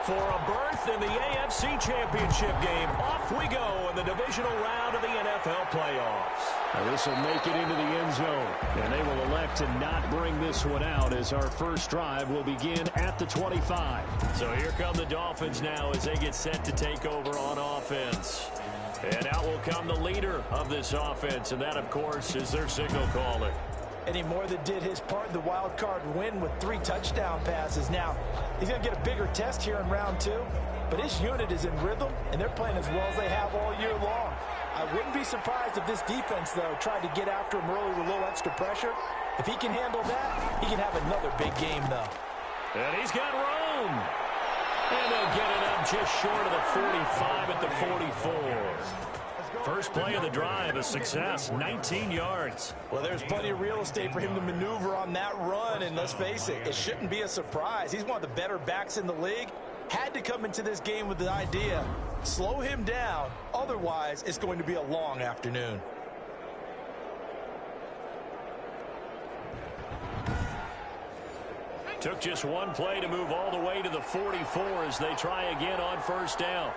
for a berth in the AFC Championship game. Off we go in the divisional round of the NFL playoffs. Now this will make it into the end zone, and they will elect to not bring this one out as our first drive will begin at the 25. So here come the Dolphins now as they get set to take over on offense. And out will come the leader of this offense, and that, of course, is their signal caller. And he more than did his part in the wild card win with 3 touchdown passes. Now, he's going to get a bigger test here in round 2, but his unit is in rhythm, and they're playing as well as they have all year long. I wouldn't be surprised if this defense, though, tried to get after him early with a little extra pressure. If he can handle that, he can have another big game, though. And he's got room. And they'll get it up just short of the 45 at the 44. First play of the drive, a success, 19 yards. Well, there's plenty of real estate for him to maneuver on that run, and let's face it, it shouldn't be a surprise. He's one of the better backs in the league. Had to come into this game with the idea, slow him down, otherwise it's going to be a long afternoon. Took just one play to move all the way to the 44 as they try again on first down.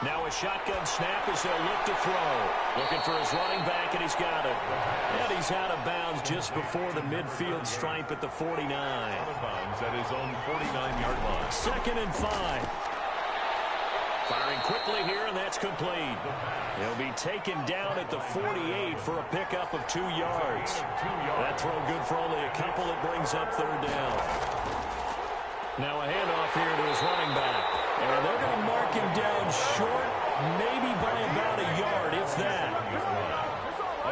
Now a shotgun snap as they'll look to throw. Looking for his running back, and he's got it. And he's out of bounds just before the midfield stripe at the 49. Out of bounds at his own 49-yard line. 2nd and 5. Firing quickly here, and that's complete. He'll be taken down at the 48 for a pickup of 2 yards. That throw good for only a couple. It brings up 3rd down. Now a handoff here to his running back. And they're going to mark him down short, maybe by about a yard, if that.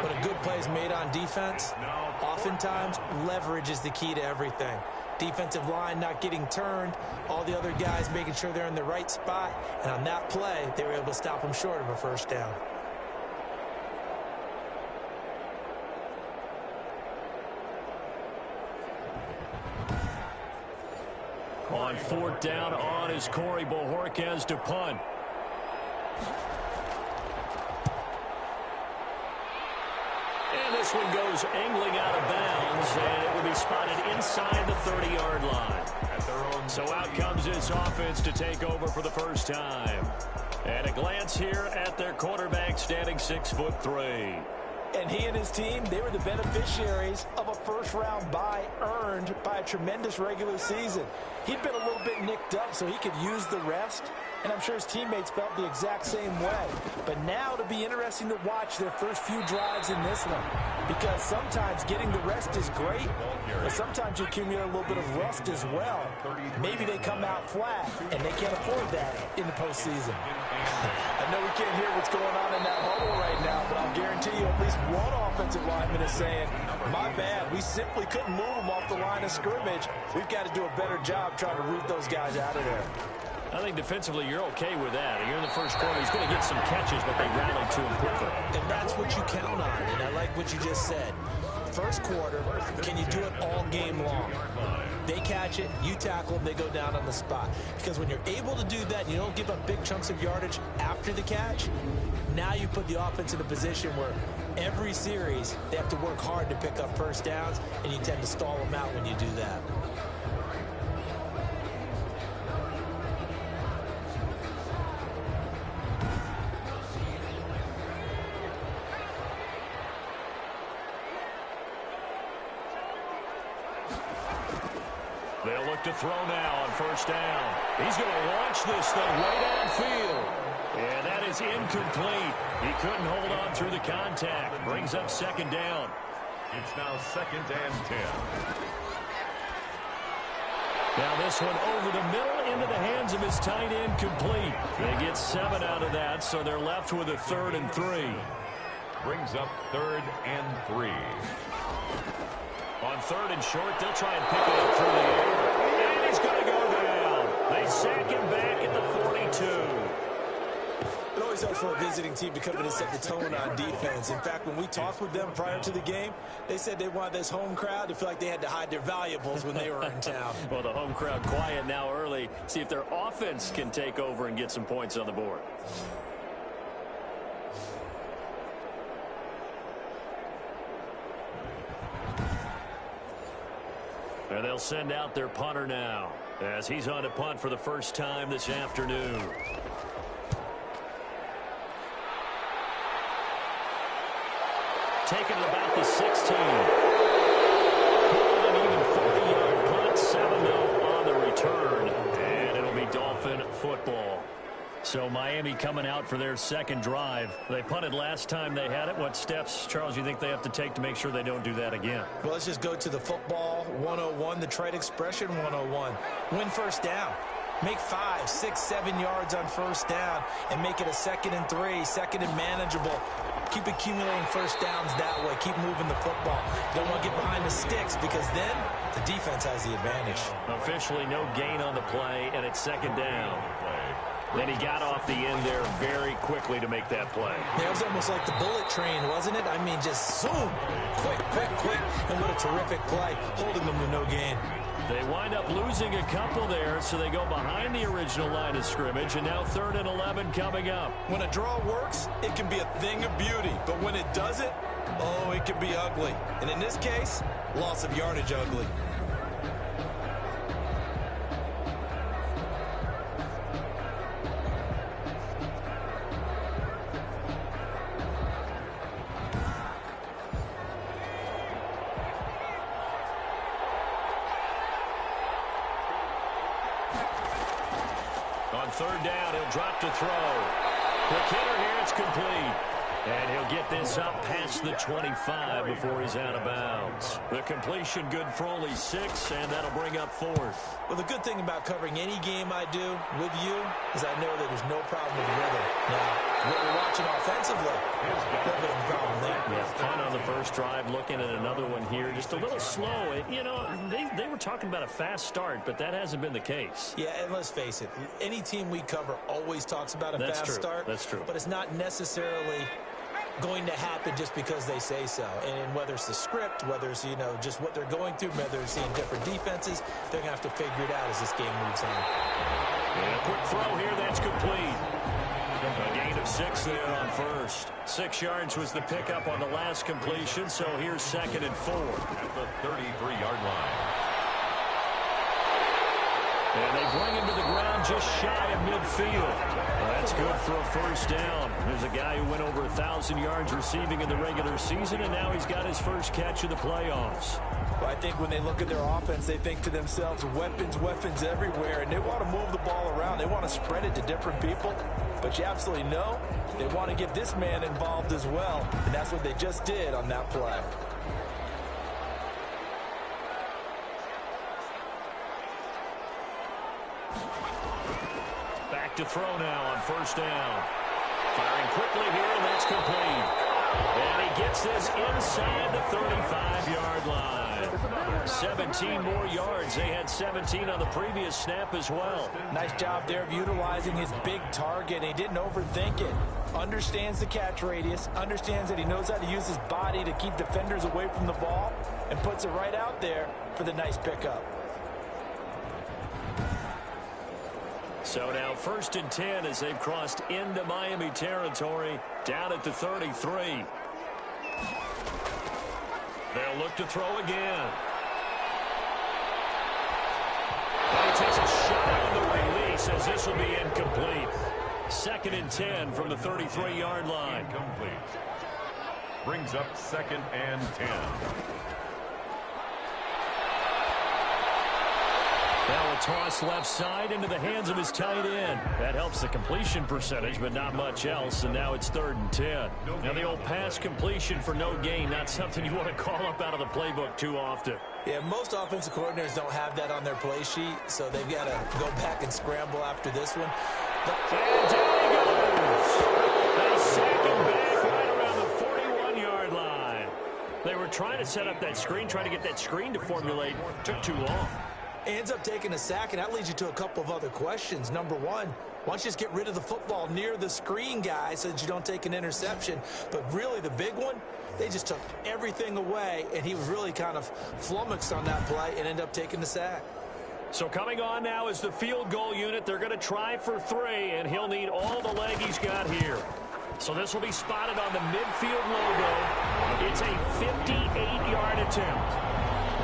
But a good play is made on defense. Oftentimes, leverage is the key to everything. Defensive line not getting turned, all the other guys making sure they're in the right spot, and on that play, they were able to stop him short of a first down. On 4th down on is Corey Bojorquez to punt. And this one goes angling out of bounds, and it will be spotted inside the 30-yard line. So out comes this offense to take over for the first time. And a glance here at their quarterback standing 6'3". And he and his team, they were the beneficiaries of a first-round bye earned by a tremendous regular season. He'd been a little bit nicked up so he could use the rest, and I'm sure his teammates felt the exact same way. But now it'll be interesting to watch their first few drives in this one, because sometimes getting the rest is great, but sometimes you accumulate a little bit of rust as well. Maybe they come out flat, and they can't afford that in the postseason. I know we can't hear what's going on in that huddle right now, but I'll guarantee you at least one offensive lineman is saying, my bad, we simply couldn't move them off the line of scrimmage. We've got to do a better job trying to root those guys out of there. I think defensively you're okay with that. You're in the first quarter. He's going to get some catches, but they rallied to him quickly. And that's what you count on, and I like what you just said. First quarter, can you do it all game long? They catch it, you tackle them, they go down on the spot. Because when you're able to do that and you don't give up big chunks of yardage after the catch, now you put the offense in a position where every series they have to work hard to pick up first downs, and you tend to stall them out when you do that. They'll look to throw now on first down. He's going to launch this thing way downfield. And that is incomplete. He couldn't hold on through the contact. Brings up 2nd down. It's now 2nd and 10. Now this one over the middle into the hands of his tight end, complete. They get 7 out of that, so they're left with a 3rd and 3. Brings up 3rd and 3. On 3rd and short, they'll try and pick it up through the air. And he's going to go down. They sack him back at the 42. It always helps for a visiting team to come in and set the tone on defense. In fact, when we talked with them prior to the game, they said they wanted this home crowd to feel like they had to hide their valuables when they were in town. Well, the home crowd quiet now early. See if their offense can take over and get some points on the board. And they'll send out their punter now as he's on to punt for the first time this afternoon. Taken at about the 16. An even 40-yard punt, 7-0 on the return. And it'll be Dolphin football. So Miami coming out for their second drive. They punted last time they had it. What steps, Charles, you think they have to take to make sure they don't do that again? Well, let's just go to the football 101, the trade expression 101. Win first down. Make 5, 6, 7 yards on first down and make it a 2nd and 3, 2nd and manageable. Keep accumulating first downs that way. Keep moving the football. Don't want to get behind the sticks because then the defense has the advantage. Officially no gain on the play, and it's 2nd down. Then he got off the end there very quickly to make that play. Yeah, it was almost like the bullet train, wasn't it? I mean, just zoom. Quick, quick, quick. And what a terrific play, holding them to no gain. They wind up losing a couple there, so they go behind the original line of scrimmage, and now 3rd and 11 coming up. When a draw works, it can be a thing of beauty. But when it doesn't, oh, it can be ugly. And in this case, loss of yardage ugly. On 3rd down, he'll drop to throw. Quick hitter here, it's complete. And he'll get this up past the 25 before he's out of bounds. The completion good for only 6, and that'll bring up 4th. Well, the good thing about covering any game I do with you is I know that there's no problem with rhythm. Now, what we're watching offensively, no bit of a problem there. Yeah, punt on the first drive, looking at another one here. Just a little slow. You know, they were talking about a fast start, but that hasn't been the case. Yeah, and let's face it, any team we cover always talks about a fast start. That's true. But it's not necessarily going to happen just because they say so. And whether it's the script, whether it's, you know, just what they're going through, whether they're seeing different defenses, they're going to have to figure it out as this game moves on. And a quick throw here, that's complete. A gain of 6 there on first. 6 yards was the pickup on the last completion, so here's 2nd and 4. At the 33-yard line. And they bring him to the ground just shy of midfield. Well, that's good for a first down. There's a guy who went over 1,000 yards receiving in the regular season, and now he's got his first catch of the playoffs. Well, I think when they look at their offense, they think to themselves, weapons, weapons everywhere, and they want to move the ball around. They want to spread it to different people, but you absolutely know they want to get this man involved as well, and that's what they just did on that play. Back to throw now on first down. Firing quickly here, and that's complete. And he gets this inside the 35-yard line. 17 more yards. They had 17 on the previous snap as well. Nice job there of utilizing his big target. He didn't overthink it. Understands the catch radius. Understands that he knows how to use his body to keep defenders away from the ball. And puts it right out there for the nice pickup. So now 1st and 10 as they've crossed into Miami territory, down at the 33. They'll look to throw again. And he takes a shot on the release as this will be incomplete. 2nd and 10 from the 33-yard line. Incomplete. Brings up 2nd and 10. Now a toss left side into the hands of his tight end. That helps the completion percentage, but not much else, and now it's 3rd and 10. Now the old pass completion for no gain, not something you want to call up out of the playbook too often. Yeah, most offensive coordinators don't have that on their play sheet, so they've got to go back and scramble after this one. And down he goes. They sack him back right around the 41-yard line. They were trying to set up that screen, trying to get that screen to formulate. Took too long. Ends up taking a sack, and that leads you to a couple of other questions. Number one, why don't you just get rid of the football near the screen guy so that you don't take an interception? But really, the big one, they just took everything away, and he was really kind of flummoxed on that play and ended up taking the sack. So coming on now is the field goal unit. They're going to try for 3, and he'll need all the leg he's got here. So this will be spotted on the midfield logo. It's a 58-yard attempt.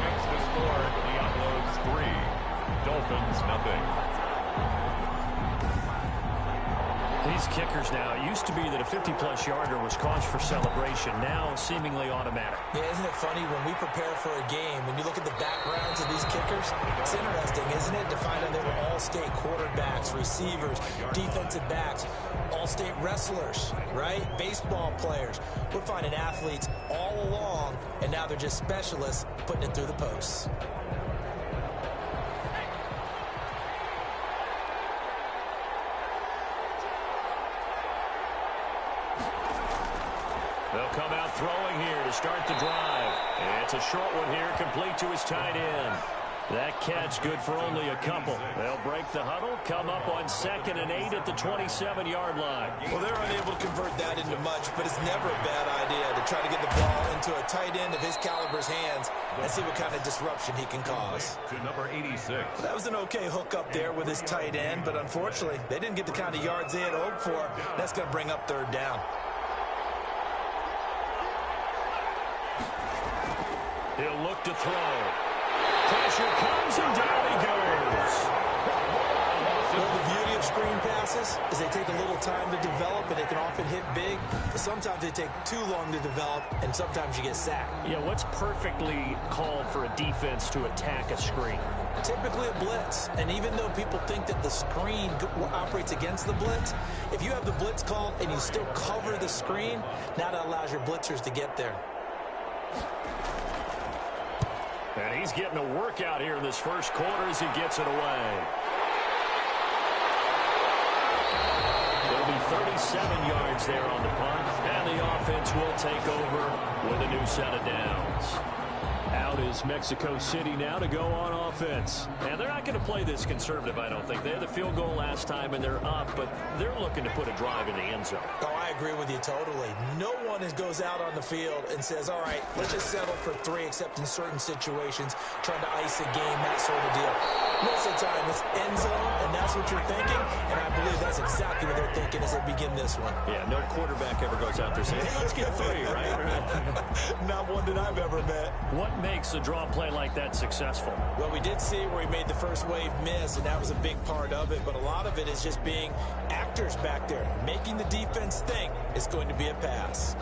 Makes the score the Dolphins, nothing. These kickers now, it used to be that a 50-plus yarder was cause for celebration. Now, seemingly automatic. Yeah, isn't it funny when we prepare for a game, when you look at the backgrounds of these kickers, it's interesting, isn't it, to find out they were all-state quarterbacks, receivers, defensive backs, all-state wrestlers, right? Baseball players. We're finding athletes all along, and now they're just specialists putting it through the posts. They'll come out throwing here to start the drive. It's a short one here, complete to his tight end. That catch good for only a couple. They'll break the huddle, come up on 2nd and 8 at the 27-yard line. Well, they're unable to convert that into much, but it's never a bad idea to try to get the ball into a tight end of his caliber's hands and see what kind of disruption he can cause. To number 86. Well, that was an okay hook up there with his tight end, but unfortunately, they didn't get the kind of yards they had hoped for. That's going to bring up 3rd down. He'll look to throw. Pressure comes, and down he goes. Well, the beauty of screen passes is they take a little time to develop, and they can often hit big, but sometimes they take too long to develop, and sometimes you get sacked. Yeah, what's perfectly called for a defense to attack a screen? Typically a blitz, and even though people think that the screen operates against the blitz, if you have the blitz called and you still cover the screen, now that allows your blitzers to get there. And he's getting a workout here in this first quarter as he gets it away. There'll be 37 yards there on the punt, and the offense will take over with a new set of downs. Out is Mexico City now to go on offense. And they're not going to play this conservative, I don't think. They had the field goal last time, and they're up, but they're looking to put a drive in the end zone. Oh, I agree with you totally. No one goes out on the field and says, all right, let's just settle for 3, except in certain situations, trying to ice a game, that sort of deal. Most of the time, it's end zone, and that's what you're thinking, and I believe that's exactly what they're thinking as they begin this one. Yeah, no quarterback ever goes out there saying, hey, let's get 3, right? Not one that I've ever met. What makes a draw play like that successful? Well, we did see where he made the first wave miss, and that was a big part of it, but a lot of it is just being actors back there, making the defense think it's going to be a pass.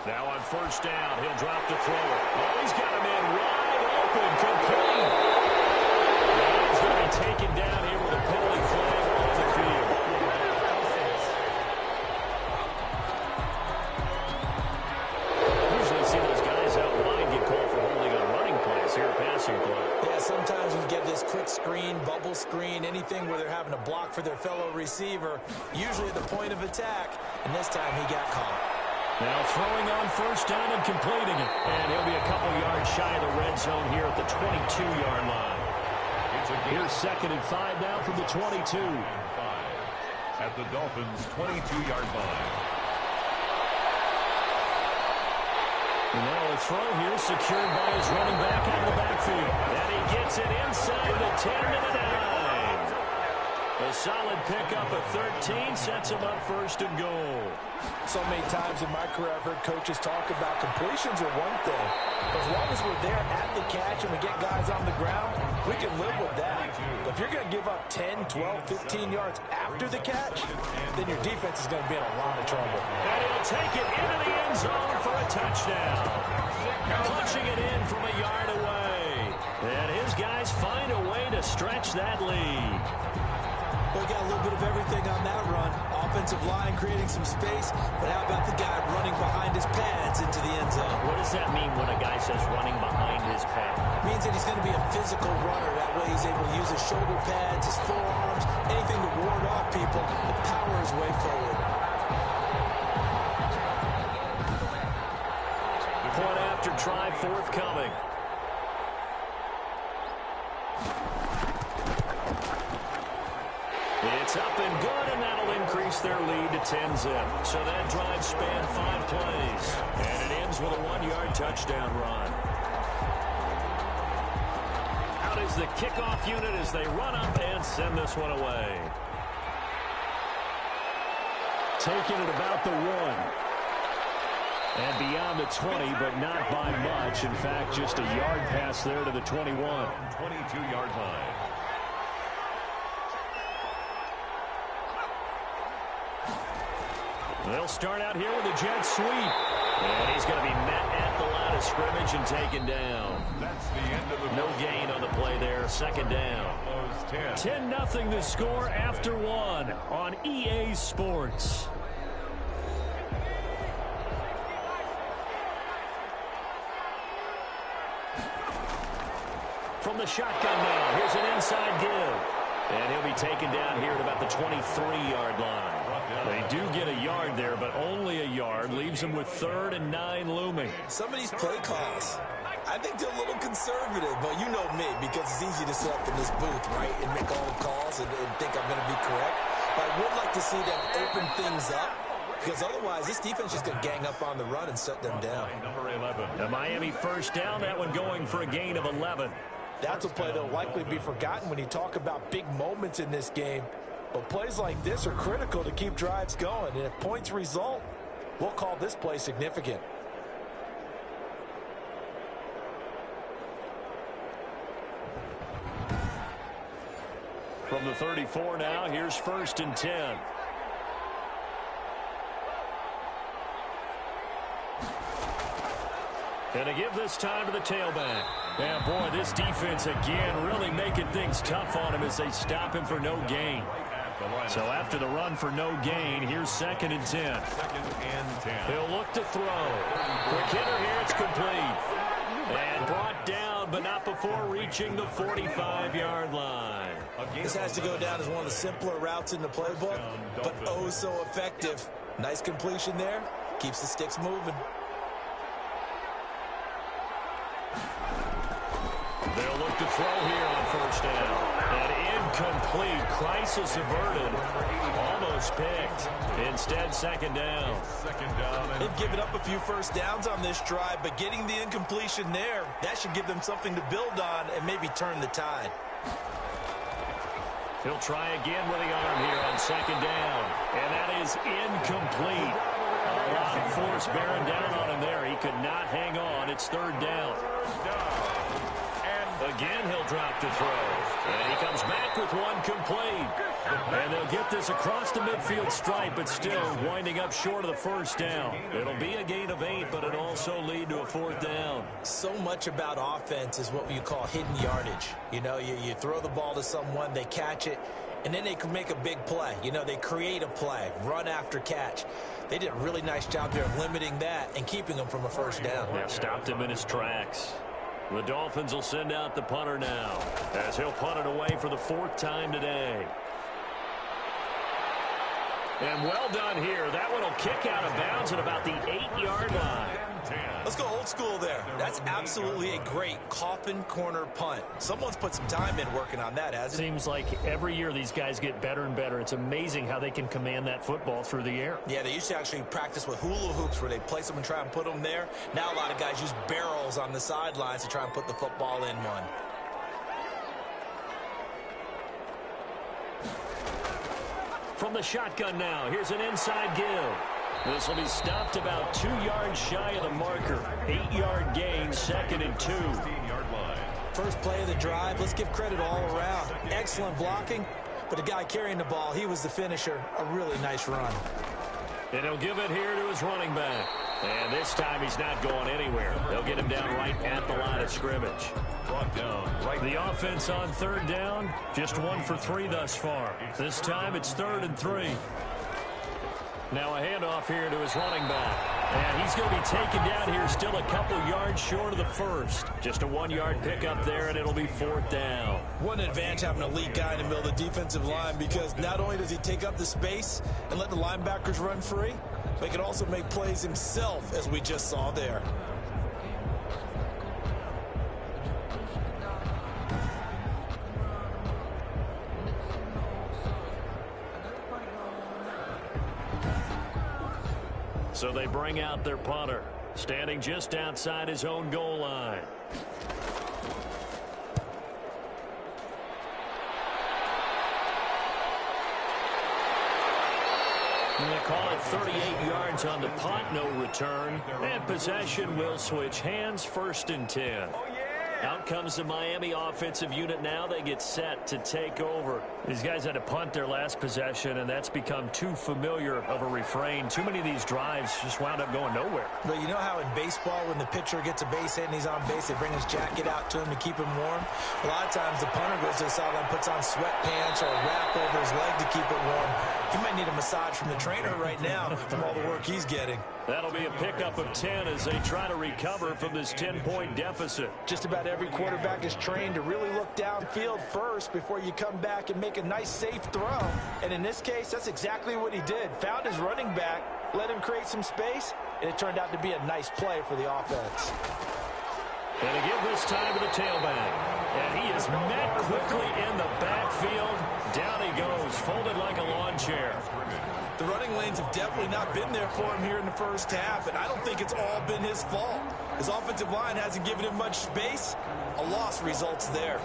Now on 1st down, he'll drop to throw it. Oh, he's got him in wide open, complete. And he's going to be taken down here with a penalty flag on the field. Usually see those guys out wide get called for holding on running plays here, passing play. Yeah, sometimes you get this quick screen, bubble screen, anything where they're having to block for their fellow receiver, usually at the point of attack, and this time he got caught. Now throwing on 1st down and completing it. And he'll be a couple yards shy of the red zone here at the 22-yard line. Here's 2nd and 5 now from the 22. At the Dolphins' 22-yard line. And now a throw here secured by his running back out of the backfield. And he gets it inside the 10 to the 9. A solid pickup at 13 sets him up 1st and goal. So many times in my career, I've heard coaches talk about completions are one thing. But as long as we're there at the catch and we get guys on the ground, we can live with that. But if you're going to give up 10, 12, 15 yards after the catch, then your defense is going to be in a lot of trouble. And he'll take it into the end zone for a touchdown. Punching it in from a yard away. And his guys find a way to stretch that lead. We got a little bit of everything on that run. Offensive line creating some space, but how about the guy running behind his pads into the end zone? What does that mean when a guy says running behind his pad? It means that he's going to be a physical runner. That way he's able to use his shoulder pads, his forearms, anything to ward off people and power his way forward. Point after try forthcoming. It's up and good, and that'll increase their lead to 10-zip. So that drive spanned 5 plays, and it ends with a 1-yard touchdown run. Out is is the kickoff unit as they run up and send this one away. Taking it about the 1. And beyond the 20, but not by much. In fact, just a yard pass there to the 21. 22-yard line. They'll start out here with a jet sweep. And he's going to be met at the line of scrimmage and taken down. That's the end of the No gain on the play there. Second down. 10-0 the score after 1 on EA Sports. From the shotgun now, here's an inside give. And he'll be taken down here at about the 23-yard line. They do get a yard there, but only a yard. Leaves them with 3rd and 9 looming. Some of these play calls, I think they're a little conservative, but you know me, because it's easy to sit up in this booth, right, and make all the calls and think I'm going to be correct. But I would like to see them open things up, because otherwise this defense is going to gang up on the run and shut them down. Number 11. The Miami first down, that one going for a gain of 11. That's a play that will likely be forgotten when you talk about big moments in this game. But plays like this are critical to keep drives going. And if points result, we'll call this play significant. From the 34 now, here's 1st and 10. And to give this time to the tailback. Yeah, boy, this defense again really making things tough on him as they stop him for no gain. So after the run for no gain, here's 2nd and 10. 2nd and 10. He'll look to throw. Quick hitter here, it's complete. And brought down, but not before reaching the 45-yard line. This has to go down as one of the simpler routes in the playbook, but oh so effective. Nice completion there. Keeps the sticks moving. They'll look to throw here on 1st down. And incomplete. Crisis averted. Almost picked. Instead, 2nd down. 2nd down. They've given up a few first downs on this drive, but getting the incompletion there, that should give them something to build on and maybe turn the tide. He'll try again with the arm here on 2nd down. And that is incomplete. A lot of force bearing down on him there. He could not hang on. It's 3rd down. Again, he'll drop to throw. And he comes back with one complete. And they'll get this across the midfield stripe, but still winding up short of the 1st down. It'll be a gain of 8, but it'll also lead to a 4th down. So much about offense is what you call hidden yardage. You know, you throw the ball to someone, they catch it, and then they can make a big play. You know, they create a play, run after catch. They did a really nice job there of limiting that and keeping them from a 1st down. Yeah, stopped him in his tracks. The Dolphins will send out the punter now as he'll punt it away for the 4th time today. And well done here. That one will kick out of bounds at about the 8-yard line. Let's go old school there. That's absolutely a great coffin corner punt. Someone's put some time in working on that, hasn't it? Seems like every year these guys get better and better. It's amazing how they can command that football through the air. Yeah, they used to actually practice with hula hoops where they place them and try and put them there. Now a lot of guys use barrels on the sidelines to try and put the football in one. From the shotgun now, here's an inside give. This will be stopped about 2 yards shy of the marker. 8-yard gain, 2nd and 2. 15-yard line. First play of the drive, let's give credit all around. Excellent blocking, but the guy carrying the ball, he was the finisher. A really nice run. And he'll give it here to his running back. And this time he's not going anywhere. They'll get him down right at the line of scrimmage. Brought down right. The offense on 3rd down, just 1 for 3 thus far. This time it's 3rd and 3. Now a handoff here to his running back. And he's going to be taken down here still a couple yards short of the 1st. Just a 1-yard pickup there, and it'll be 4th down. What an advantage having a elite guy in the middle of the defensive line, because not only does he take up the space and let the linebackers run free, but he can also make plays himself, as we just saw there. So they bring out their punter, standing just outside his own goal line. They call it 38 yards on the punt, no return. And possession will switch hands, 1st and 10. Out comes the Miami offensive unit now. They get set to take over. These guys had to punt their last possession, and that's become too familiar of a refrain. Too many of these drives just wound up going nowhere. But you know how in baseball, when the pitcher gets a base hit and he's on base, they bring his jacket out to him to keep him warm? A lot of times the punter goes to the sideline, puts on sweatpants or a wrap over his leg to keep it warm. He might need a massage from the trainer right now from all the work he's getting. That'll be a pickup of 10 as they try to recover from this 10-point deficit. Just about every quarterback is trained to really look downfield first before you come back and make a nice, safe throw. And in this case, that's exactly what he did. Found his running back, let him create some space, and it turned out to be a nice play for the offense. And to give this time to the tailback. And he is met quickly in the backfield. Down he goes, folded like a lawn chair. The running lanes have definitely not been there for him here in the first half, and I don't think it's all been his fault. His offensive line hasn't given him much space. A loss results there.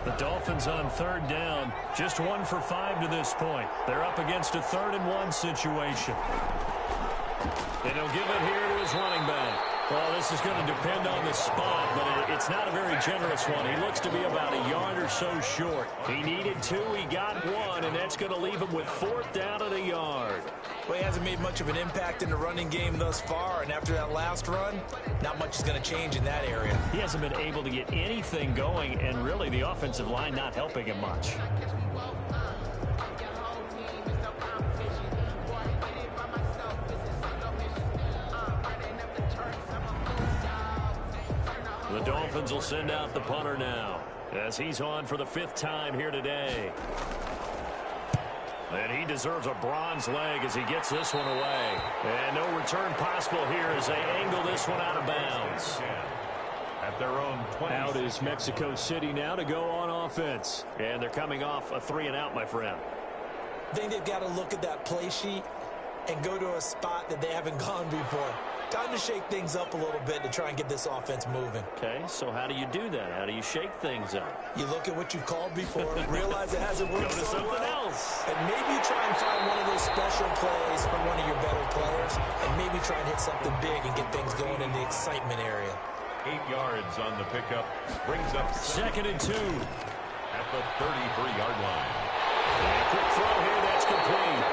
The Dolphins on 3rd down, just 1 for 5 to this point. They're up against a 3rd and 1 situation. And he'll give it here to his running back. Well, this is going to depend on the spot, but it's not a very generous one. He looks to be about a yard or so short. He needed 2, he got 1, and that's going to leave him with 4th down and a yard. Well, he hasn't made much of an impact in the running game thus far, and after that last run, not much is going to change in that area. He hasn't been able to get anything going, and really the offensive line not helping him much. The Dolphins will send out the punter now as he's on for the 5th time here today. And he deserves a bronze leg as he gets this one away. And no return possible here as they angle this one out of bounds. At their own 20. Out is Mexico City now to go on offense. And they're coming off a 3-and-out, my friend. I think they've got to look at that play sheet and go to a spot that they haven't gone before. Time to shake things up a little bit to try and get this offense moving. Okay, so how do you do that? How do you shake things up? You look at what you've called before, realize it hasn't worked Go to so something well, else. and maybe you try and find one of those special plays from one of your better players, and maybe try and hit something big and get things going in the excitement area. 8 yards on the pickup. Brings up 2nd and 2. at the 33-yard line. And a quick throw here, that's complete.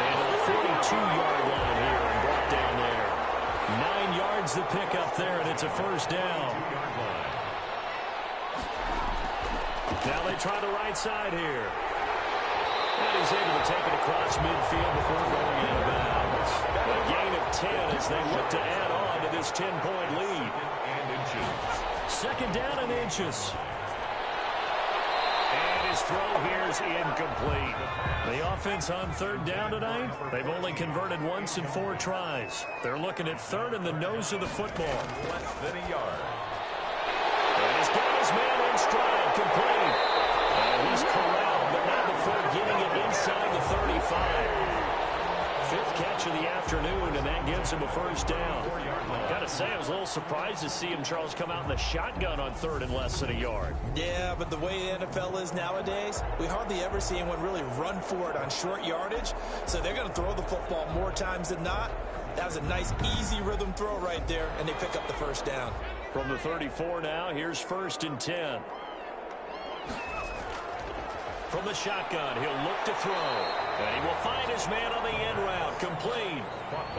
And to the 42-yard line here and brought down there. 9 yards the pickup there, and it's a 1st down. Now they try the right side here. And he's able to take it across midfield before going out of bounds. A gain of 10 as they look to add on to this 10-point lead. 2nd down and inches. And his throw here is incomplete. The offense on 3rd down tonight, they've only converted once in 4 tries. They're looking at 3rd in the nose of the football. Less than a yard. And he's got his man in stride, complete. And he's corralled, but not before getting it inside the 35. 5th catch of the afternoon, and that gives him a 1st down. Gotta say, I was a little surprised to see him, Charles, come out in the shotgun on 3rd and less than a yard. Yeah, but the way the NFL is nowadays, we hardly ever see anyone really run for it on short yardage, so they're going to throw the football more times than not. That was a nice, easy rhythm throw right there, and they pick up the 1st down. From the 34 now, here's 1st and 10. From the shotgun, he'll look to throw. And he will find his man on the end route, complete.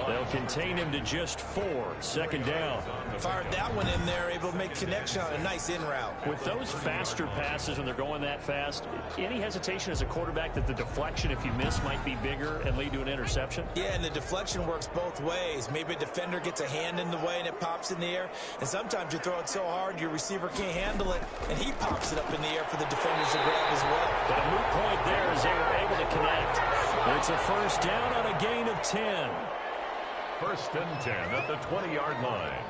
They'll contain him to just 4. 2nd down. Fired that one in there, able to make connection on a nice in route. With those faster passes when they're going that fast, any hesitation as a quarterback that the deflection, if you miss, might be bigger and lead to an interception? Yeah, and the deflection works both ways. Maybe a defender gets a hand in the way and it pops in the air. And sometimes you throw it so hard your receiver can't handle it, and he pops it up in the air for the defenders to grab as well. But a moot point there as they were able to connect. It's a 1st down on a gain of 10. 1st and 10 at the 20-yard line.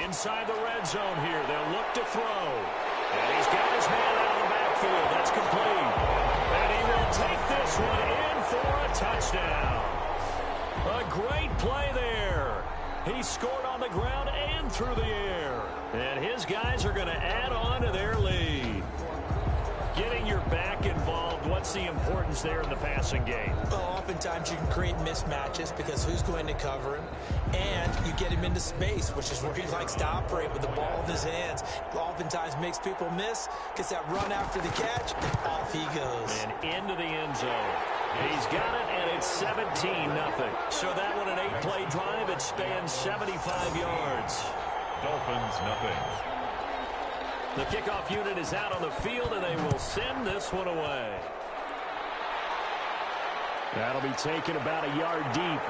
Inside the red zone here, they'll look to throw. And he's got his man out of the backfield. That's complete. And he will take this one in for a touchdown. He scored on the ground and through the air. And his guys are going to add on to their lead. Getting your back involved, what's the importance there in the passing game? Well, oftentimes you can create mismatches because who's going to cover him? And you get him into space, which is where he likes to operate with the ball in his hands. Oftentimes makes people miss, gets that run after the catch, and off he goes. And into the end zone. He's got it, and it's 17-0. So that one, an 8-play drive. It spans 75 yards. Dolphins, nothing. The kickoff unit is out on the field, and they will send this one away. That'll be taken about a yard deep.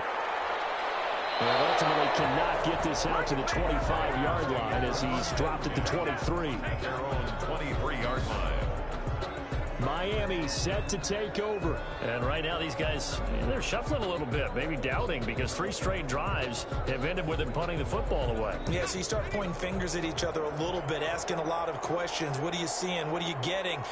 And ultimately cannot get this out to the 25-yard line as he's dropped at the 23. Their own 23-yard line. Miami set to take over. And right now these guys, they're shuffling a little bit, maybe doubting, because 3 straight drives have ended with them punting the football away. Yeah, so you start pointing fingers at each other a little bit, asking a lot of questions. What are you seeing? What are you getting?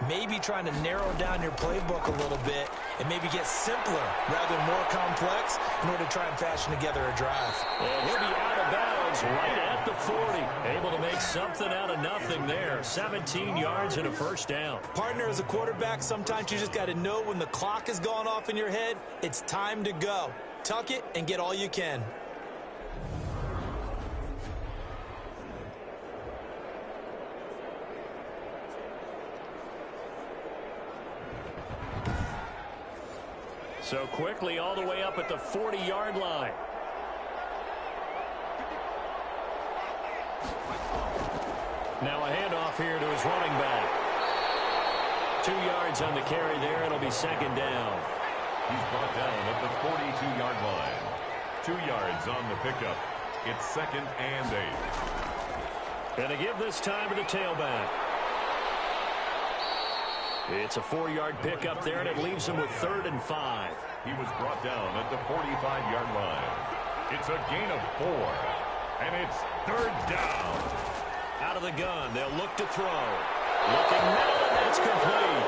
Maybe trying to narrow down your playbook a little bit and maybe get simpler rather than more complex in order to try and fashion together a drive. And he'll be out of bounds right at the 40. Able to make something out of nothing there. 17 yards and a first down. Partner, as a quarterback, sometimes you just got to know when the clock has gone off in your head, it's time to go. Tuck it and get all you can. So quickly all the way up at the 40-yard line. Now a handoff here to his running back. 2 yards on the carry there. It'll be second down. He's brought down at the 42-yard line. 2 yards on the pickup. It's second and 8. And to give this time to the tailback. It's a 4-yard pickup there, and it leaves him with 3rd and 5. He was brought down at the 45-yard line. It's a gain of 4. And it's 3rd down. Out of the gun, they'll look to throw. Looking middle, and that's complete.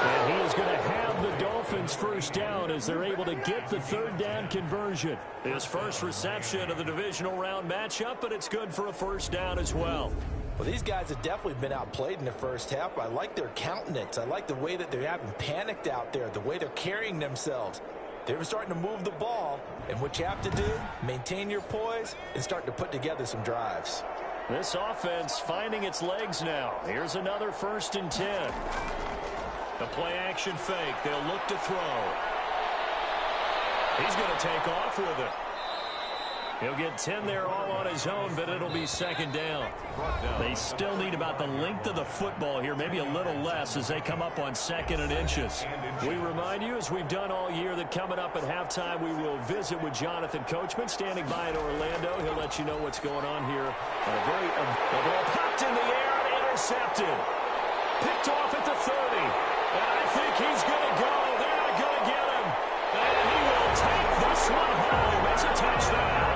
And he is going to have the Dolphins first down as they're able to get the 3rd down conversion. His first reception of the divisional round matchup, but it's good for a first down as well. Well, these guys have definitely been outplayed in the first half. I like their countenance. I like the way that they're having panicked out there, the way they're carrying themselves. They were starting to move the ball, and what you have to do, maintain your poise and start to put together some drives. This offense finding its legs now. Here's another 1st and 10. The play action fake. They'll look to throw. He's going to take off with it. He'll get 10 there all on his own, but it'll be second down. They still need about the length of the football here, maybe a little less as they come up on 2nd and inches. We remind you, as we've done all year, that coming up at halftime, we will visit with Jonathan Coachman standing by in Orlando. He'll let you know what's going on here. The ball popped in the air and intercepted. Picked off at the 30. And I think he's going to go. They're not going to get him. And he will take this one home. It's a touchdown.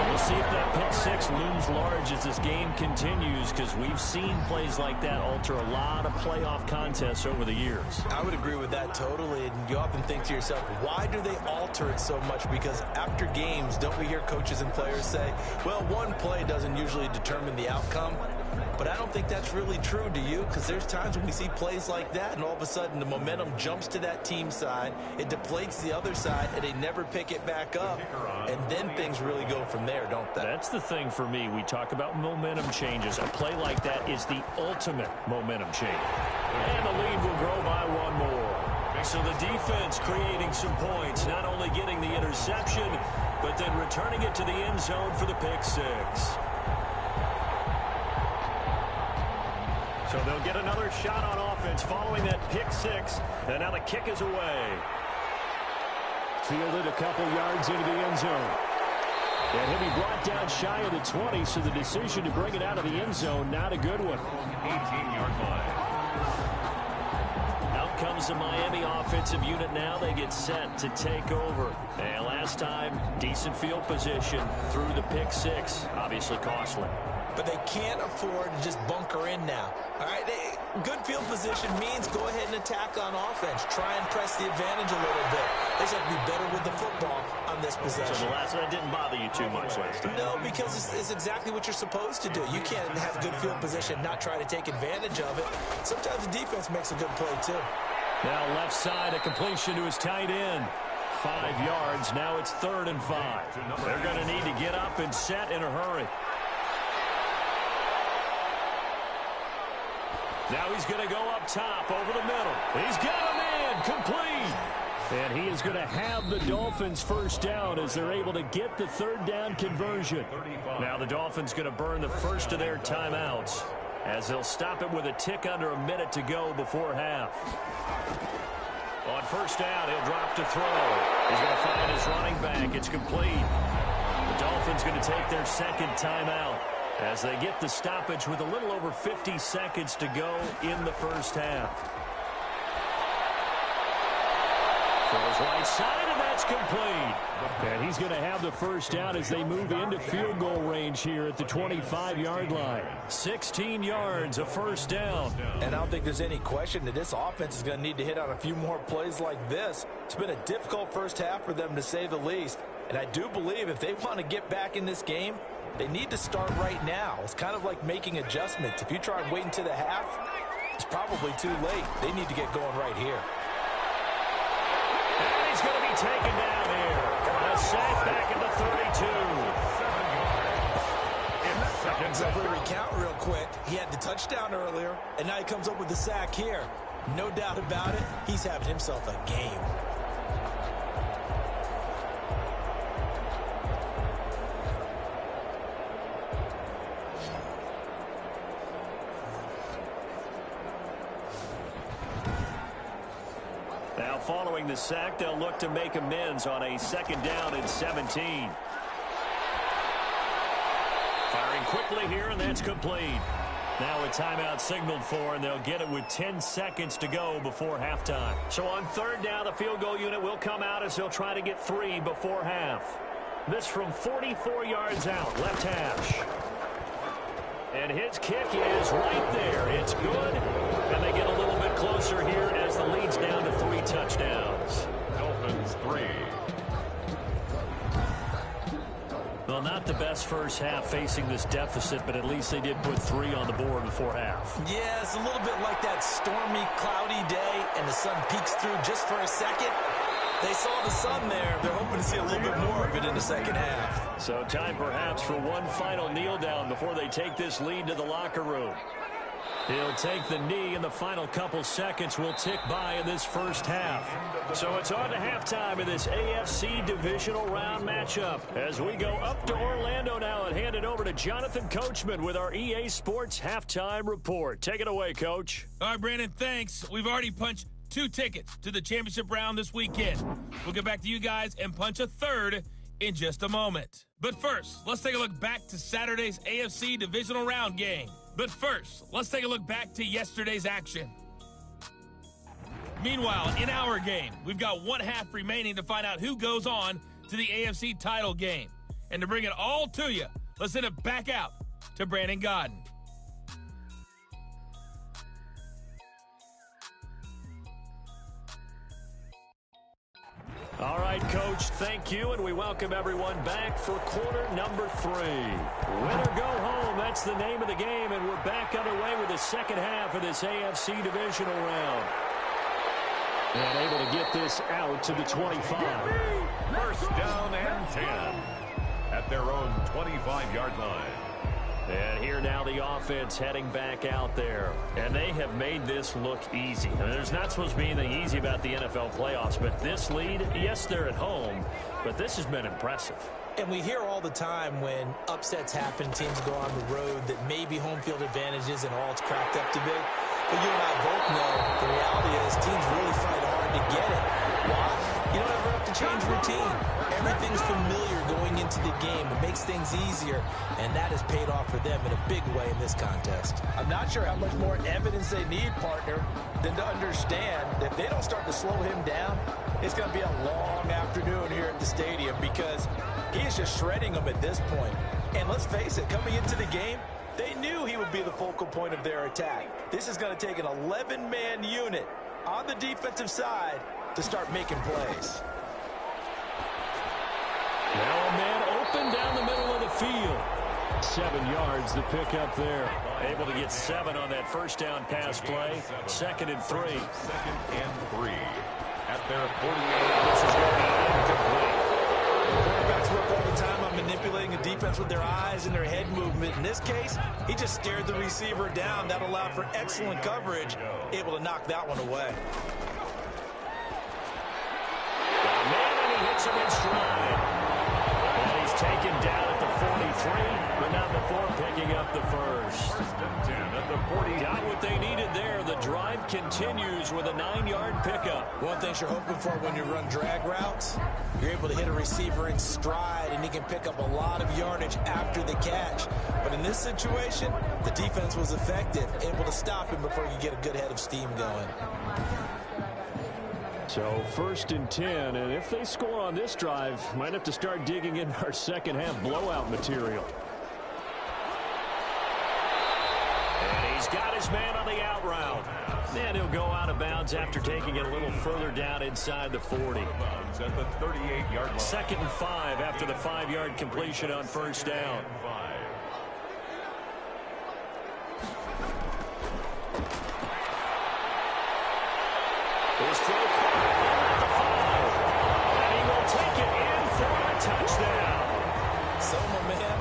We'll see if that pick 6 looms large as this game continues, because we've seen plays like that alter a lot of playoff contests over the years. I would agree with that totally, and you often think to yourself, why do they alter it so much? Because after games, don't we hear coaches and players say, well, one play doesn't usually determine the outcome? But I don't think that's really true, do you? Because there's times when we see plays like that, and all of a sudden the momentum jumps to that team side, it deflates the other side, and they never pick it back up, and then things really go from there, don't they? That's the thing for me. We talk about momentum changes. A play like that is the ultimate momentum change. And the lead will grow by 1 more. So the defense creating some points, not only getting the interception, but then returning it to the end zone for the pick 6. So they'll get another shot on offense following that pick 6. And now the kick is away. Fielded a couple yards into the end zone. And he'll be brought down shy of the 20, so the decision to bring it out of the end zone, not a good one. 18-yard line. Out comes the Miami offensive unit now. They get set to take over. And last time, decent field position through the pick 6. Obviously costly. But they can't afford to just bunker in now. All right, Good field position means go ahead and attack on offense. Try and press the advantage a little bit. They just have to be better with the football on this possession. So the last one didn't bother you too much last time? No, because it's exactly what you're supposed to do. You can't have good field position, not try to take advantage of it. Sometimes the defense makes a good play, too. Now left side, a completion to his tight end. 5 yards. Now it's 3rd and 5. They're going to need to get up and set in a hurry. Now he's going to go up top over the middle. He's got a man complete. And he is going to have the Dolphins first down as they're able to get the 3rd down conversion. Now the Dolphins going to burn the first of their timeouts as they'll stop it with a tick under a minute to go before half. On first down, he'll drop to throw. He's going to find his running back. It's complete. The Dolphins going to take their 2nd timeout as they get the stoppage with a little over 50 seconds to go in the first half. Throws right side, and that's complete. And he's going to have the first down as they move into field goal range here at the 25-yard line. 16 yards, a first down. And I don't think there's any question that this offense is going to need to hit on a few more plays like this. It's been a difficult first half for them, to say the least. And I do believe if they want to get back in this game, they need to start right now. It's kind of like making adjustments. If you try and wait until the half, it's probably too late. They need to get going right here. And he's going to be taken down here. A sack back at the 32. So if we recount real quick, he had the touchdown earlier, and now he comes up with the sack here. No doubt about it, he's having himself a game. Now following the sack, they'll look to make amends on a 2nd down and 17. Firing quickly here, and that's complete. Now a timeout signaled for, and they'll get it with 10 seconds to go before halftime. So on 3rd down, the field goal unit will come out as they'll try to get 3 before half. This from 44 yards out, left hash. And his kick is right there. It's good. And they get a little bit closer here as the lead's down to 3 touchdowns. Dolphins 3. Well, not the best first half facing this deficit, but at least they did put 3 on the board before half. Yeah, it's a little bit like that stormy, cloudy day, and the sun peeks through just for a second. They saw the sun there. They're hoping to see a little bit more of it in the second half. So time perhaps for one final kneel down before they take this lead to the locker room. He'll take the knee, and the final couple seconds will tick by in this first half. So it's on to halftime in this AFC divisional round matchup as we go up to Orlando now and hand it over to Jonathan Coachman with our EA Sports Halftime Report. Take it away, Coach. All right, Brandon, thanks. We've already punched 2 tickets to the championship round this weekend. We'll get back to you guys and punch a 3rd in just a moment. But first, let's take a look back to Saturday's AFC divisional round game. But first, let's take a look back to yesterday's action. Meanwhile, in our game, we've got 1 half remaining to find out who goes on to the AFC title game. And to bring it all to you, let's send it back out to Brandon Gaudin. All right, Coach, thank you, and we welcome everyone back for quarter number 3. Win or go home, that's the name of the game, and we're back underway with the second half of this AFC divisional round. And able to get this out to the 25. First down and 10 at their own 25-yard line. And here now the offense heading back out there. And they have made this look easy. I mean, there's not supposed to be anything easy about the NFL playoffs, but this lead, yes, they're at home, but this has been impressive. And we hear all the time when upsets happen, teams go on the road, that maybe home field advantage isn't all it's cracked up to be. But you and I both know the reality is teams really fight hard to get it. Why? You don't ever have to change routine. Everything's familiar going into the game. It makes things easier, and that has paid off for them in a big way in this contest. I'm not sure how much more evidence they need, partner, than to understand that if they don't start to slow him down, it's going to be a long afternoon here at the stadium because he is just shredding them at this point. And let's face it, coming into the game, they knew he would be be the focal point of their attack. This is going to take an 11-man unit on the defensive side to start making plays. Now a man open down the middle of the field. 7 yards the pickup there. Able to get 7 on that first down pass play. 2nd and 3. 2nd and 3. At their 48. This is going to be incomplete. Quarterbacks work all the time on manipulating a defense with their eyes and their head movement. In this case, he just stared the receiver down. That allowed for excellent coverage. Able to knock that one away. Man, and he hits him in stride. And he's taken down at the 43, but not before picking up the first. 1st and 10 at the 40. Got what they needed there. The drive continues with a 9-yard pickup. One thing you're hoping for when you run drag routes, you're able to hit a receiver in stride, and he can pick up a lot of yardage after the catch. But in this situation, the defense was effective, able to stop him before he could get a good head of steam going. So 1st and 10, and if they score on this drive, might have to start digging in our second half blowout material. And he's got his man on the out route. And he'll go out of bounds after taking it a little further down inside the 40. At the 38-yard line. 2nd and 5 after the 5-yard completion on first down. 5. His throw at the 5. And he will take it in for a touchdown. So, my man,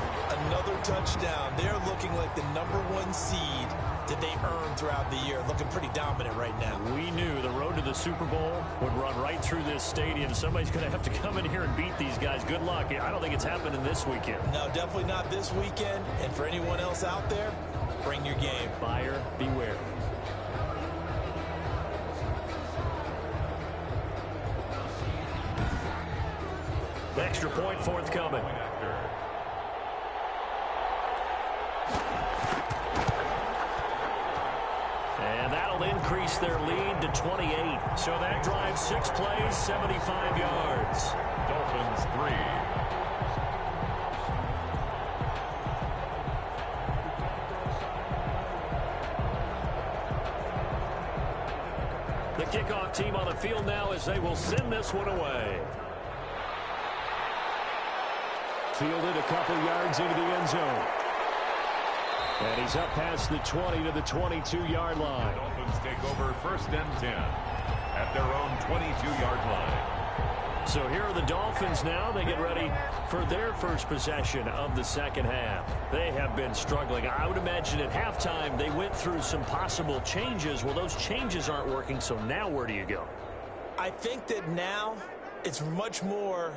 another touchdown. They're looking like the #1 seed that they earned throughout the year. Looking pretty dominant right now. We knew the road to the Super Bowl would run right through this stadium. Somebody's going to have to come in here and beat these guys. Good luck. I don't think it's happening this weekend. No, definitely not this weekend. And for anyone else out there, bring your game. Buyer beware. Extra point forthcoming. And that'll increase their lead to 28. So that drives 6 plays, 75 yards. Dolphins 3. The kickoff team on the field now as they will send this one away. Fielded a couple yards into the end zone. And he's up past the 20 to the 22-yard line. The Dolphins take over 1st and 10 at their own 22-yard line. So here are the Dolphins now. They get ready for their first possession of the second half. They have been struggling. I would imagine at halftime they went through some possible changes. Well, those changes aren't working, so now where do you go? I think that now it's much more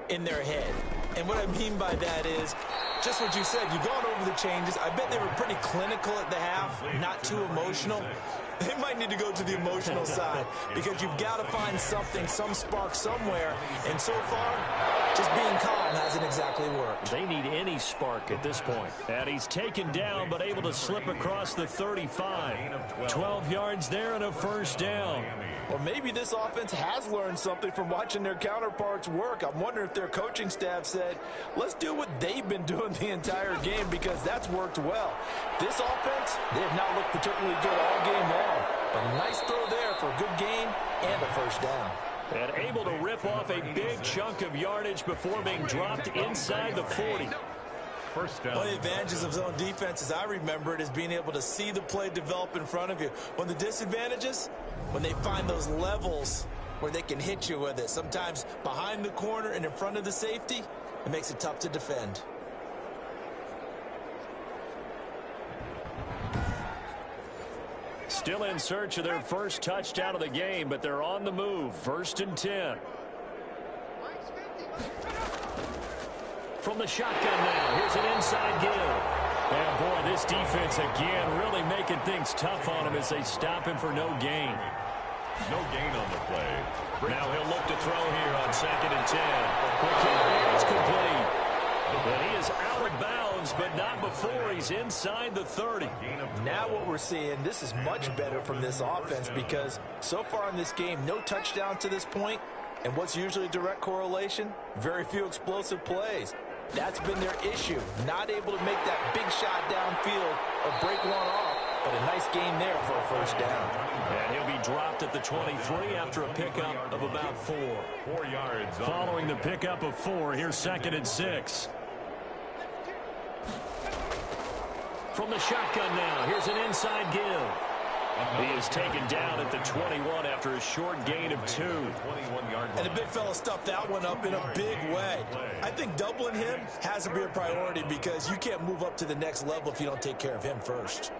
in their head. And what I mean by that is just what you said. You've gone over the changes. I bet they were pretty clinical at the half, not too emotional. They might need to go to the emotional side because you've got to find something, some spark somewhere. And so far, just being calm hasn't exactly worked. They need any spark at this point. And he's taken down but able to slip across the 35. 12 yards there and a first down. Or maybe this offense has learned something from watching their counterparts work. I'm wondering if their coaching staff said, let's do what they've been doing the entire game because that's worked well. This offense, they have not looked particularly good all game long. But a nice throw there for a good gain and a first down. And able to rip off a big chunk of yardage before being dropped inside the 40. First down. One of the advantages of zone defense, as I remember it, is being able to see the play develop in front of you. One of the disadvantages, when they find those levels where they can hit you with it. Sometimes behind the corner and in front of the safety, it makes it tough to defend. Still in search of their first touchdown of the game, but they're on the move. 1st and 10. From the shotgun now, here's an inside give. And boy, this defense again really making things tough on him as they stop him for no gain. No gain on the play. Now he'll look to throw here on 2nd and 10. It's complete. And he is out of bounds, but not before he's inside the 30. Now what we're seeing, this is much better from this offense because so far in this game, no touchdown to this point. And what's usually a direct correlation? Very few explosive plays. That's been their issue. Not able to make that big shot downfield or break one off, but a nice gain there for a first down. And he'll be dropped at the 23 after a pickup of about 4. 4 yards. Following the pickup of 4, here's 2nd and 6. From the shotgun now, here's an inside give. He is taken down at the 21 after a short gain of 2. 21-yard line. And the big fella stuffed that one up in a big way. I think doubling him has to be a priority because you can't move up to the next level if you don't take care of him first.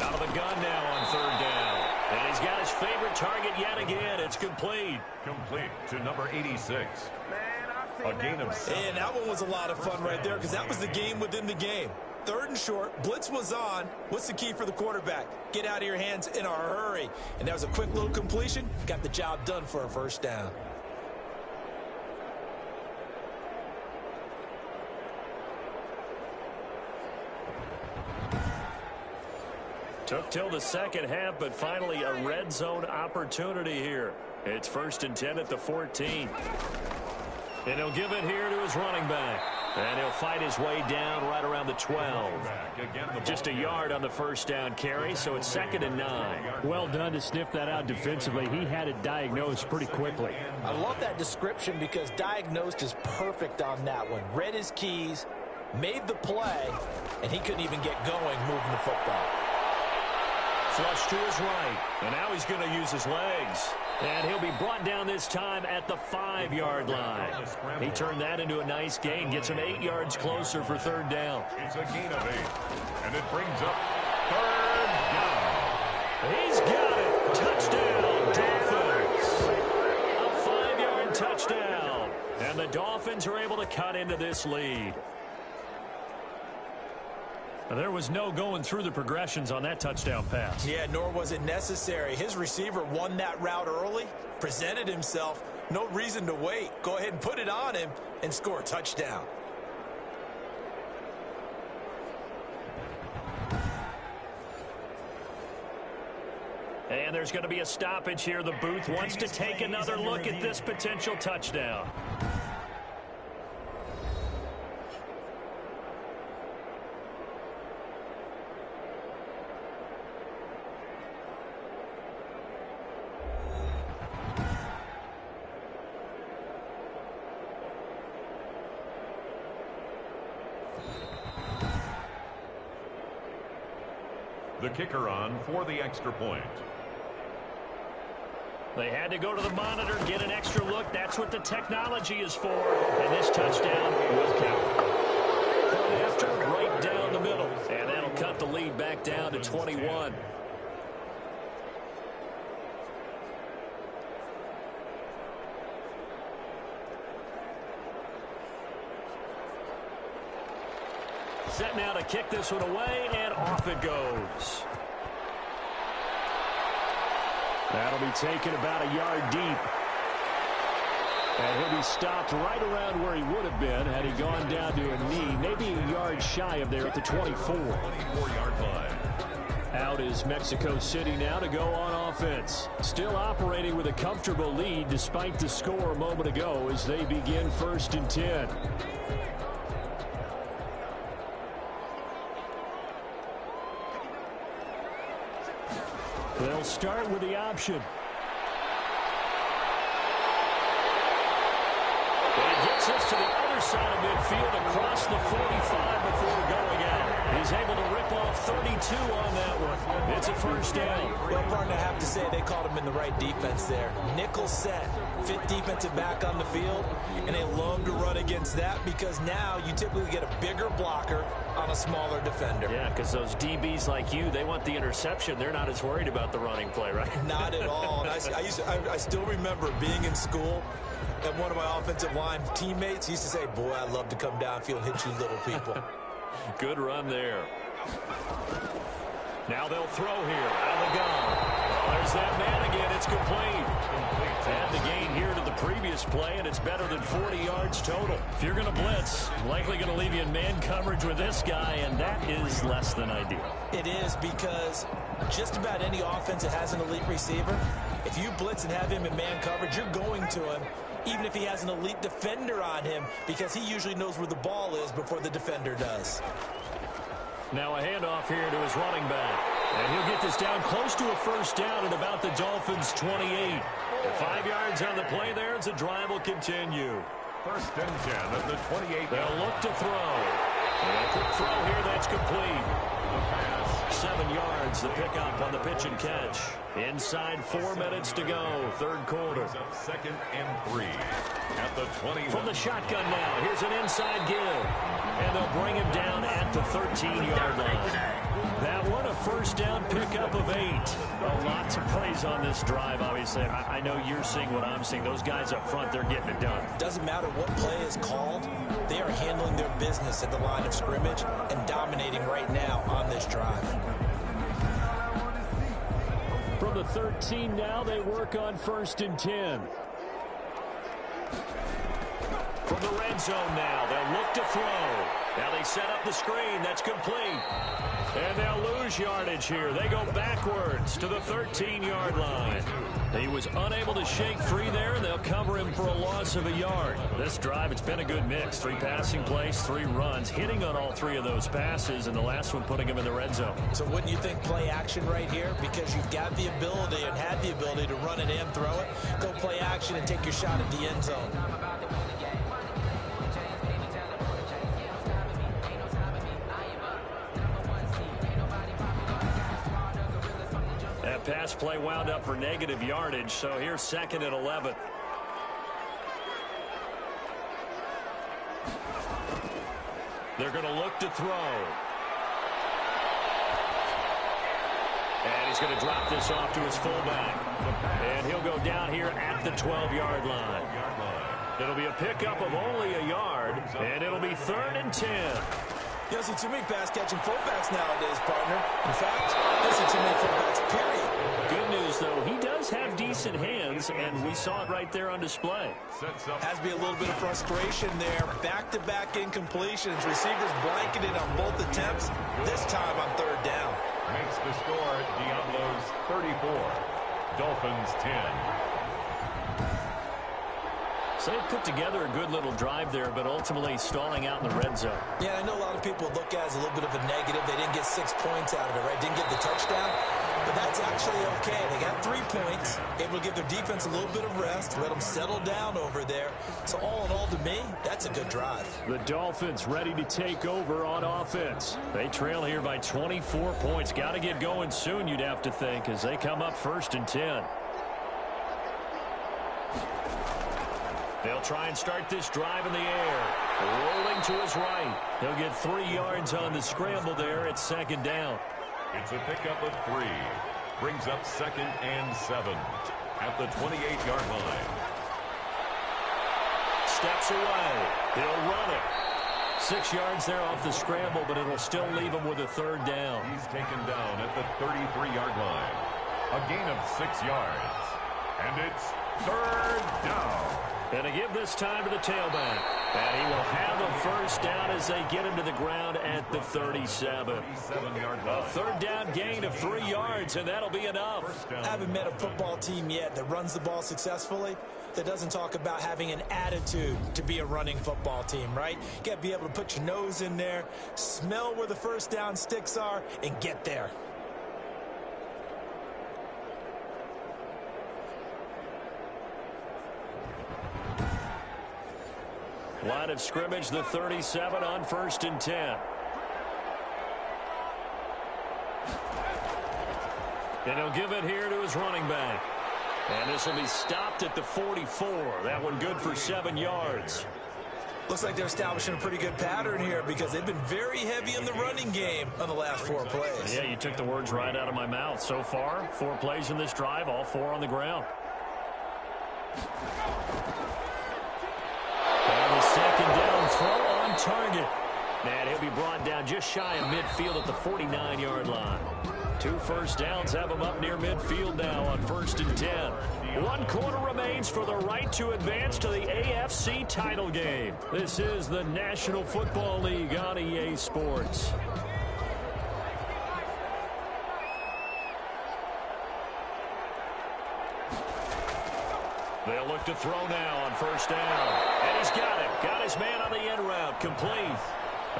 Out of the gun now on 3rd down. And he's got his favorite target yet again. It's complete. Complete to number 86. A gain of 7. And that one was a lot of fun right there because that was the game within the game. 3rd and short, blitz was on. What's the key for the quarterback? Get out of your hands in a hurry. And that was a quick little completion. Got the job done for a first down. Took till the second half, but finally a red zone opportunity here. It's 1st and 10 at the 14. And he'll give it here to his running back. And he'll fight his way down right around the 12. Just a yard on the first down carry, so it's 2nd and 9. Well done to sniff that out defensively. He had it diagnosed pretty quickly. I love that description because diagnosed is perfect on that one. Read his keys, made the play, and he couldn't even get going moving the football. Flush to his right, and now he's going to use his legs. And he'll be brought down this time at the 5-yard line. He turned that into a nice gain, gets him 8 yards closer for 3rd down. It's a gain of 8, and it brings up 3rd down. He's got it. Touchdown, Dolphins. A 5-yard touchdown. And the Dolphins are able to cut into this lead. There was no going through the progressions on that touchdown pass. Yeah, nor was it necessary. His receiver won that route early, presented himself. No reason to wait. Go ahead and put it on him and score a touchdown. And there's going to be a stoppage here. The booth wants to take another look at this potential touchdown. The kicker on for the extra point. They had to go to the monitor, get an extra look. That's what the technology is for. And this touchdown will count. Point after, right down the middle. And that'll cut the lead back down to 21. Set now to kick this one away, and off it goes. That'll be taken about a yard deep. And he'll be stopped right around where he would have been had he gone down to a knee, maybe a yard shy of there at the 24. 24-yard line. Out is Mexico City now to go on offense. Still operating with a comfortable lead despite the score a moment ago as they begin 1st and 10. They'll start with the option. And he gets this to the other side of midfield across the 45 before going out. He's able to rip off 32 on that one. It's a first down. Well, partner, I have to say they called him in the right defense there. Nickel set, 5th defensive back on the field, and they love to run against that because now you typically get a bigger blocker on a smaller defender. Yeah, because those DBs like you, they want the interception. They're not as worried about the running play, right? Not at all. And I still remember being in school, and one of my offensive line teammates used to say, boy, I'd love to come downfield and hit you little people. Good run there. Now they'll throw here out of the gun. There's that man again. It's complete. And the gain here to the previous play, and it's better than 40 yards total. If you're going to blitz, likely going to leave you in man coverage with this guy, and that is less than ideal. It is, because just about any offense that has an elite receiver, if you blitz and have him in man coverage, you're going to him, even if he has an elite defender on him, because he usually knows where the ball is before the defender does. Now a handoff here to his running back. And he'll get this down close to a first down at about the Dolphins' 28. 5 yards on the play there as the drive will continue. First and 10 at the 28. They'll look to throw. And a quick throw here, that's complete. 7 yards, the pickup on the pitch and catch. Inside 4 minutes to go, third quarter. Second and 3 at the 20. From the shotgun now, here's an inside give. And they'll bring him down at the 13-yard line. That one, a first down pickup of 8. Well, lots of plays on this drive, obviously. I know you're seeing what I'm seeing. Those guys up front, they're getting it done. Doesn't matter what play is called. They are handling their business at the line of scrimmage and dominating right now on this drive. From the 13 now, they work on first and 10. From the red zone now, they'll look to throw. Now they set up the screen. That's complete. And they'll lose yardage here. They go backwards to the 13-yard line. He was unable to shake free there, and they'll cover him for a loss of a yard. This drive, it's been a good mix. 3 passing plays, 3 runs, hitting on all 3 of those passes, and the last one putting him in the red zone. So wouldn't you think play action right here? Because you've got the ability and had the ability to run it and throw it. Go play action and take your shot at the end zone. That pass play wound up for negative yardage, so here's second and 11. They're going to look to throw. And he's going to drop this off to his fullback. And he'll go down here at the 12-yard line. It'll be a pickup of only a yard, and it'll be third and 10. You don't see too many pass-catching fullbacks nowadays, partner. In fact, you don't see too many fullbacks, period. Good news, though, he does have decent hands, and we saw it right there on display. Has to be a little bit of frustration there. Back-to-back incompletions. Receivers blanketed on both attempts, this time on third down. Makes the score Diablos 34, Dolphins 10. So they put together a good little drive there, but ultimately stalling out in the red zone. Yeah, I know a lot of people look at it as a little bit of a negative. They didn't get 6 points out of it, right? Didn't get the touchdown. But that's actually okay. They got 3 points, able to give their defense a little bit of rest, let them settle down over there. So all in all, to me, that's a good drive. The Dolphins ready to take over on offense. They trail here by 24 points. Got to get going soon, you'd have to think, as they come up first and 10. They'll try and start this drive in the air. Rolling to his right. He'll get 3 yards on the scramble there. It's second down. It's a pickup of 3. Brings up second and 7 at the 28-yard line. Steps away. He'll run it. 6 yards there off the scramble, but it'll still leave him with a third down. He's taken down at the 33-yard line. A gain of 6 yards. And it's third down. And to give this time to the tailback. And he will have a first down as they get him to the ground at the 37. A third down gain of 3 yards, and that'll be enough. I haven't met a football team yet that runs the ball successfully that doesn't talk about having an attitude to be a running football team, right? You got to be able to put your nose in there, smell where the first down sticks are, and get there. Line of scrimmage, the 37 on first and 10. And he'll give it here to his running back. And this will be stopped at the 44. That one good for 7 yards. Looks like they're establishing a pretty good pattern here because they've been very heavy in the running game on the last 4 plays. Yeah, you took the words right out of my mouth. So far, 4 plays in this drive, all 4 on the ground. And the second down throw on target. And he'll be brought down just shy of midfield at the 49-yard line. 2 first downs have them up near midfield now on 1st and 10. 1 quarter remains for the right to advance to the AFC title game. This is the National Football League on EA Sports. They'll look to throw now on 1st down. And he's got it. Got his man on the end route. Complete.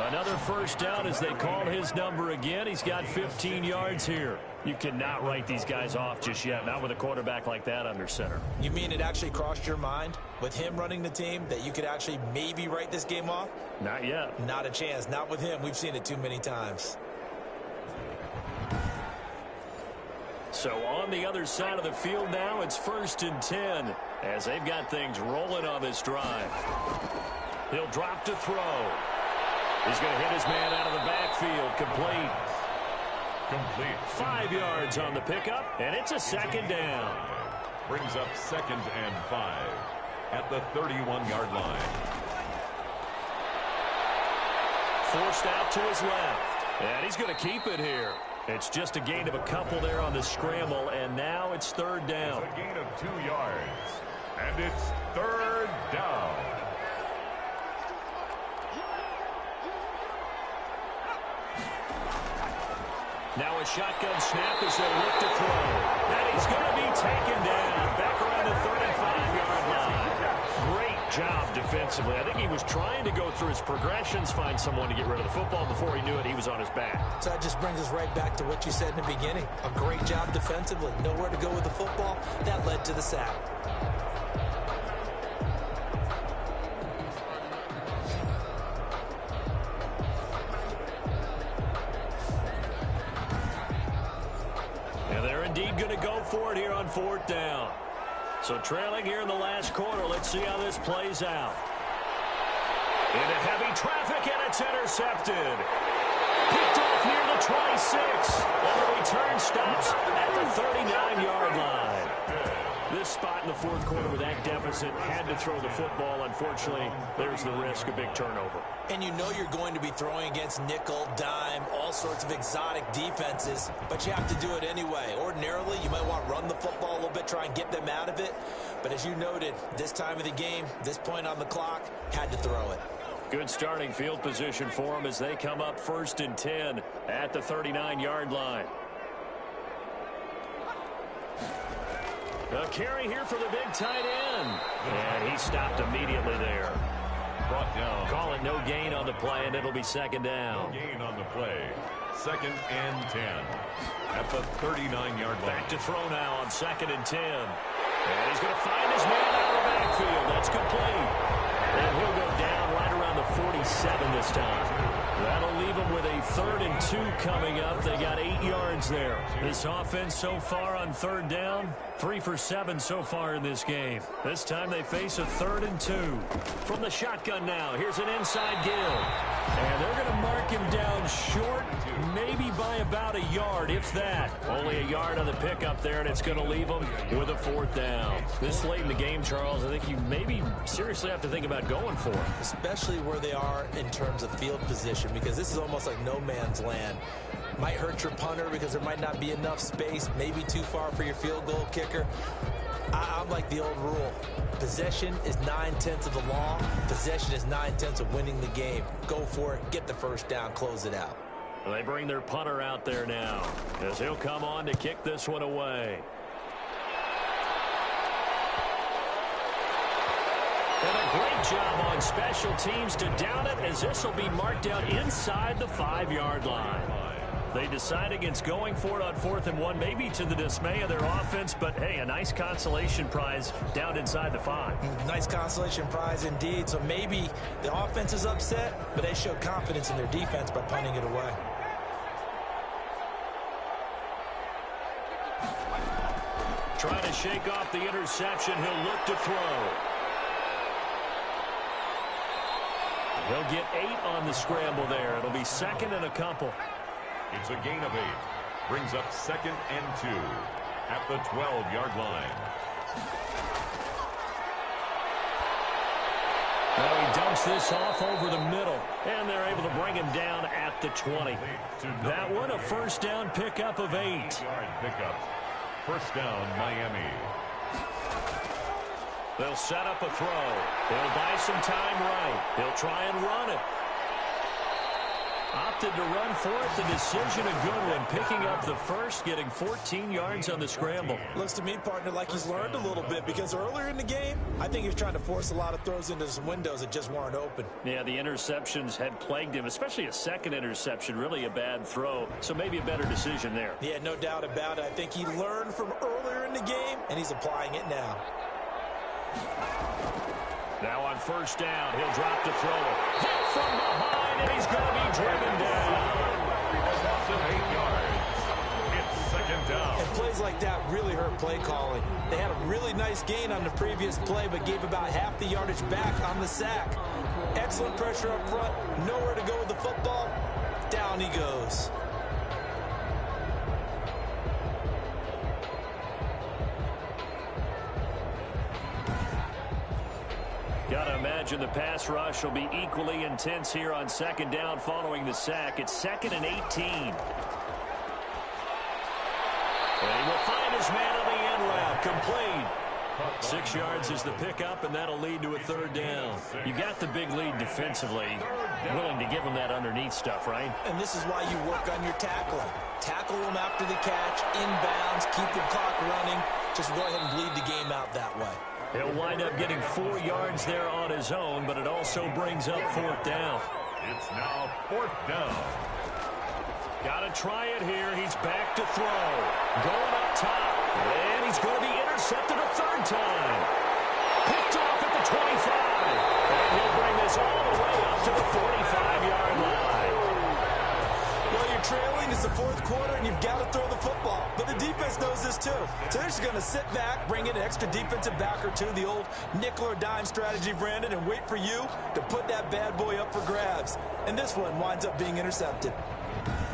Another 1st down as they call his number again. He's got 15 yards here. You cannot write these guys off just yet, not with a quarterback like that under center. You mean it actually crossed your mind with him running the team that you could actually maybe write this game off? Not yet. Not a chance. Not with him. We've seen it too many times. So on the other side of the field now, it's 1st and 10 as they've got things rolling on this drive. He'll drop to throw. He's going to hit his man out of the backfield. Complete. 5 yards on the pickup, and it's a 2nd down. Brings up 2nd and 5 at the 31-yard line. Forced out to his left, and he's going to keep it here. It's just a gain of a couple there on the scramble, and now it's 3rd down. It's a gain of 2 yards, and it's 3rd down. Now a shotgun snap as they look to throw. And he's going to be taken down back around the 35-yard line. Great job defensively. I think he was trying to go through his progressions, find someone to get rid of the football. Before he knew it, he was on his back. So that just brings us right back to what you said in the beginning. A great job defensively. Nowhere to go with the football. That led to the sack. Indeed going to go for it here on 4th down. So trailing here in the last quarter. Let's see how this plays out. Into heavy traffic, and it's intercepted. Picked off near the 26. And the return stops at the 39-yard line. This spot in the 4th quarter with that deficit had to throw the football. Unfortunately, there's the risk of big turnover. And you know you're going to be throwing against nickel, dime, all sorts of exotic defenses, but you have to do it anyway. Ordinarily, you might want to run the football a little bit, try and get them out of it. But as you noted, this time of the game, this point on the clock, had to throw it. Good starting field position for them as they come up 1st and 10 at the 39-yard line. A carry here for the big tight end. And he stopped immediately there. Brought down. Call it no gain on the play, and it'll be 2nd down. No gain on the play. 2nd and 10 at the 39-yard line. Back to throw now on 2nd and 10. And he's going to find his man out of the backfield. That's complete. And he'll go down right around the 47 this time. That'll leave them with a 3rd and 2 coming up. They got 8 yards there. This offense so far on 3rd down, 3 for 7 so far in this game. This time they face a 3rd and 2. From the shotgun now, here's an inside give. And they're going to mark him down short, maybe by about a yard, if that. Only a yard on the pickup there, and it's going to leave them with a 4th down. This late in the game, Charles, I think you maybe seriously have to think about going for it. Especially where they are in terms of field position, because this is almost like no man's land. Might hurt your punter because there might not be enough space, maybe too far for your field goal kicker. I'm like the old rule. Possession is 9/10 of the law. Possession is 9/10 of winning the game. Go for it, get the 1st down, close it out. Well, they bring their punter out there now as he'll come on to kick this one away. And a great job on special teams to down it, as this will be marked out inside the 5-yard line. They decide against going for it on 4th and 1, maybe to the dismay of their offense, but hey, a nice consolation prize down inside the 5. Nice consolation prize indeed. So maybe the offense is upset, but they showed confidence in their defense by punting it away. Trying to shake off the interception, he'll look to throw. He'll get 8 on the scramble there. It'll be 2nd and a couple. It's a gain of 8. Brings up 2nd and 2 at the 12-yard line. Now he dumps this off over the middle, and they're able to bring him down at the 20. That one a first down pickup of 8. Pickup. First down, Miami. They'll set up a throw. They'll buy some time right. They'll try and run it. Opted to run for it. The decision a good one. Picking up the first, getting 14 yards on the scramble. Looks to me, partner, like he's learned a little bit because earlier in the game, I think he was trying to force a lot of throws into some windows that just weren't open. Yeah, the interceptions had plagued him, especially a second interception, really a bad throw. So maybe a better decision there. Yeah, no doubt about it. I think he learned from earlier in the game, and he's applying it now. Now on first down, he'll drop to throw it. Hit from behind, and he's going to be driven down. 8 yards. It's second down. And plays like that really hurt play calling. They had a really nice gain on the previous play, but gave about half the yardage back on the sack. Excellent pressure up front. Nowhere to go with the football. Down he goes. Got to imagine the pass rush will be equally intense here on second down following the sack. It's 2nd and 18. And he will find his man on the end route. Complete. 6 yards is the pickup, and that'll lead to a third down. You got the big lead defensively. Willing to give him that underneath stuff, right? And this is why you work on your tackling. Tackle them after the catch, inbounds, keep the clock running. Just go ahead and bleed the game out that way. He'll wind up getting 4 yards there on his own, but it also brings up 4th down. It's now 4th down. Got to try it here. He's back to throw. Going up top. And he's going to be intercepted a third time. Picked off at the 25. And he'll bring this all the way up to the 45-yard line. Well, you're trailing. It's the fourth quarter, and you've got to throw the football. But the defense knows this, too. So they're just going to sit back, bring in an extra defensive back or two, the old nickel or dime strategy, Brandon, and wait for you to put that bad boy up for grabs. And this one winds up being intercepted.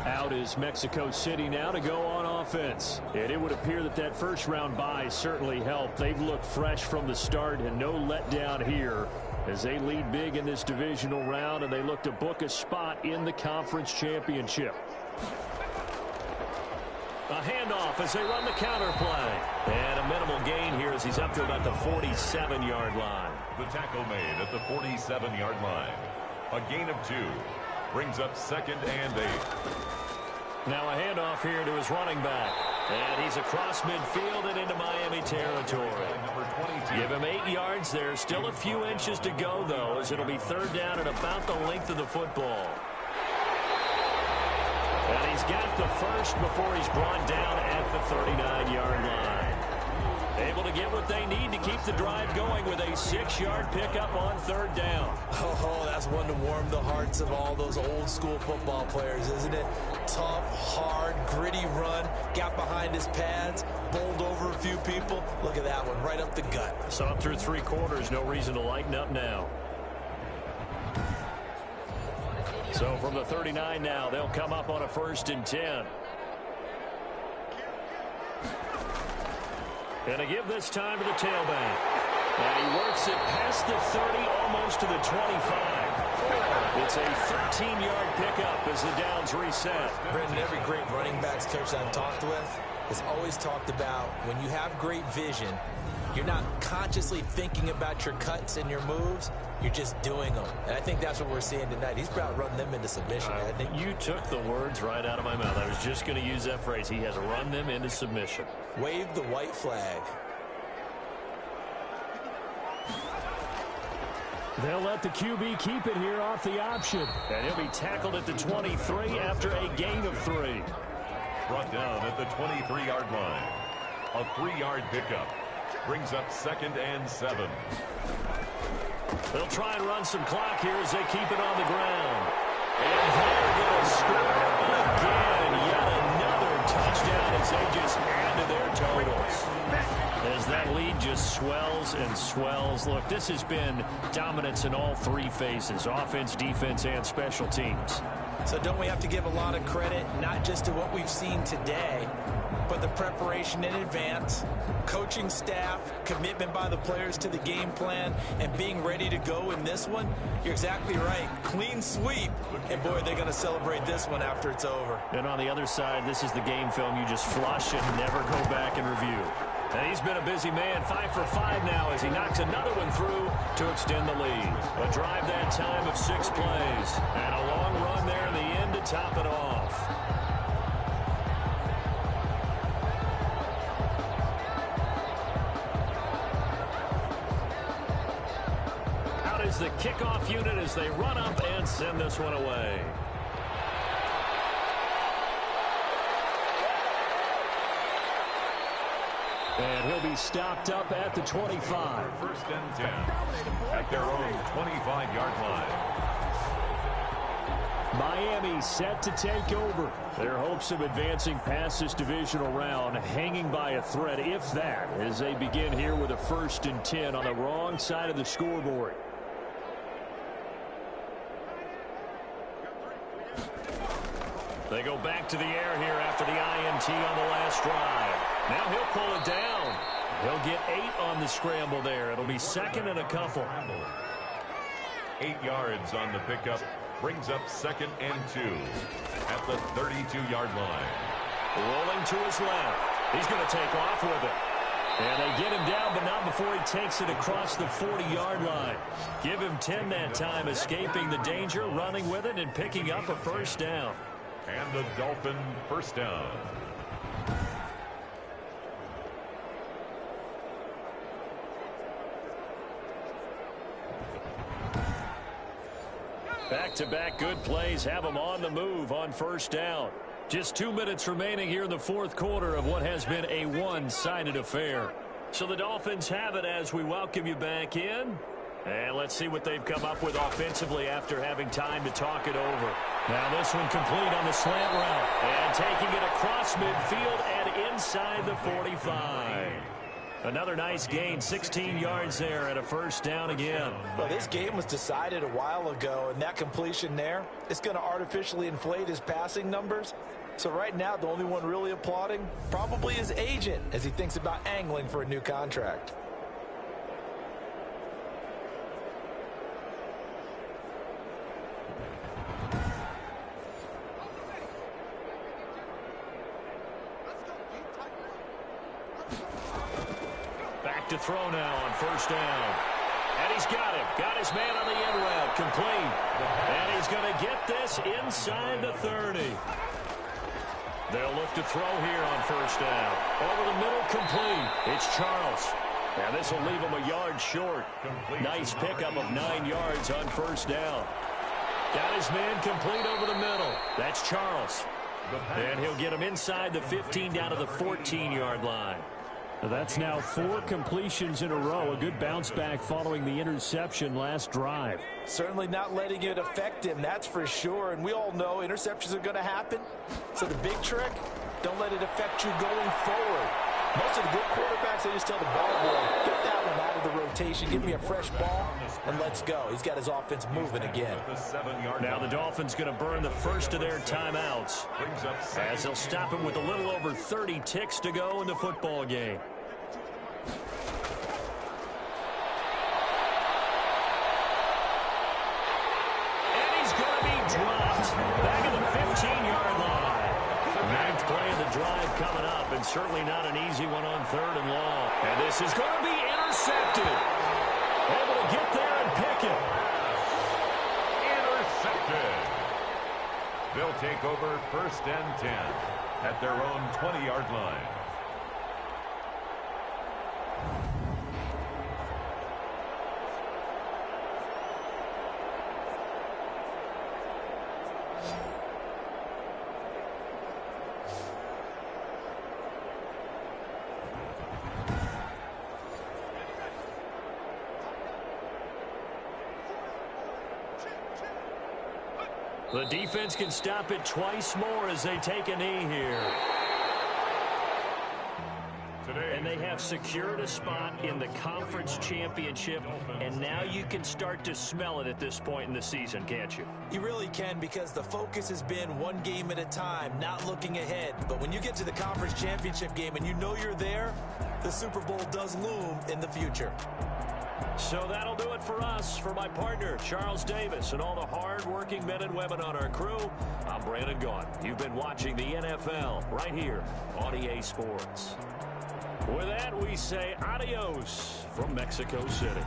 Out is Mexico City now to go on offense. And it would appear that that first-round bye certainly helped. They've looked fresh from the start and no letdown here as they lead big in this divisional round, and they look to book a spot in the conference championship. A handoff as they run the counter play. And a minimal gain here as he's up to about the 47-yard line. The tackle made at the 47-yard line. A gain of 2. Brings up 2nd and 8. Now a handoff here to his running back. And he's across midfield and into Miami territory. Give him 8 yards there. Still a few inches to go, though, as it'll be third down at about the length of the football. And he's got the first before he's brought down at the 39-yard line. Able to get what they need to keep the drive going with a 6-yard pickup on third down. Oh, that's one to warm the hearts of all those old-school football players, isn't it? Tough, hard, gritty run. Got behind his pads, bowled over a few people. Look at that one, right up the gut. So through 3 quarters, no reason to lighten up now. So from the 39 now, they'll come up on a 1st and 10. And a give this time to the tailback. And he works it past the 30, almost to the 25. It's a 13-yard pickup as the downs reset. Brendan, every great running backs coach I've talked with has always talked about when you have great vision, you're not consciously thinking about your cuts and your moves. You're just doing them. And I think that's what we're seeing tonight. He's about running them into submission, hasn't he? You took the words right out of my mouth. I was just going to use that phrase. He has run them into submission. Wave the white flag. They'll let the QB keep it here off the option. And he'll be tackled at the 23 after a gain of 3. Brought down at the 23-yard line. A 3-yard pickup. Brings up 2nd and 7. They'll try and run some clock here as they keep it on the ground. And they're going to score again. Yet another touchdown as they just add to their totals. As that lead just swells and swells. Look, this has been dominance in all 3 phases, offense, defense, and special teams. So don't we have to give a lot of credit, not just to what we've seen today, but the preparation in advance, coaching staff, commitment by the players to the game plan, and being ready to go in this one? You're exactly right. Clean sweep. And, boy, they're going to celebrate this one after it's over. And on the other side, this is the game film you just flush and never go back and review. And he's been a busy man, 5 for 5 now as he knocks another one through to extend the lead. A drive that time of 6 plays. And a long run there in the end to top it off. Out is the kickoff unit as they run up and send this one away. And he'll be stopped up at the 25. First and 10 at their own 25-yard line. Miami set to take over. Their hopes of advancing past this divisional round hanging by a thread, if that, as they begin here with a 1st and 10 on the wrong side of the scoreboard. They go back to the air here after the INT on the last drive. Now he'll pull it down. He'll get 8 on the scramble there. It'll be 2nd and a couple. 8 yards on the pickup. Brings up 2nd and 2 at the 32-yard line. Rolling to his left. He's going to take off with it. And they get him down, but not before he takes it across the 40-yard line. Give him 10 that time, escaping the danger, running with it, and picking up a 1st down. And the Dolphin 1st down. Back-to-back good plays have them on the move on 1st down. Just 2 minutes remaining here in the 4th quarter of what has been a one-sided affair. So the Dolphins have it as we welcome you back in. And let's see what they've come up with offensively after having time to talk it over. Now this one complete on the slant route. And taking it across midfield and inside the 45. Another nice gain, 16 yards there and a 1st down again. Well, this game was decided a while ago, and that completion there is going to artificially inflate his passing numbers. So right now, the only one really applauding probably his agent as he thinks about angling for a new contract. To throw now on 1st down. And he's got him. Got his man on the end route. Complete. And he's going to get this inside the 30. They'll look to throw here on 1st down. Over the middle, complete. It's Charles. Now this will leave him a yard short. Nice pickup of 9 yards on 1st down. Got his man complete over the middle. That's Charles. And he'll get him inside the 15 down to the 14-yard line. That's now 4 completions in a row. A good bounce back following the interception last drive. Certainly not letting it affect him, that's for sure. And we all know interceptions are going to happen. So the big trick, don't let it affect you going forward. Most of the good quarterbacks, they just tell the ball boy, get that one out of the rotation, give me a fresh ball, and let's go. He's got his offense moving again. Now the Dolphins going to burn the first of their timeouts as they'll stop him with a little over 30 ticks to go in the football game. And he's going to be dropped back at the 15-yard line. 9th play of the drive coming up, and certainly not an easy one on 3rd and long. And this is going to be intercepted. Able to get there and pick it. Intercepted. They'll take over 1st and 10 at their own 20-yard line. The defense can stop it twice more as they take a knee here. And they have have secured a spot in the conference championship, and now you can start to smell it at this point in the season, can't you? You really can, because the focus has been one game at a time, not looking ahead. But when you get to the conference championship game and you know you're there, the Super Bowl does loom in the future. So that'll do it for us. For my partner, Charles Davis, and all the hard-working men and women on our crew, I'm Brandon Gaudin. You've been watching the NFL right here on EA Sports. With that, we say adios from Mexico City.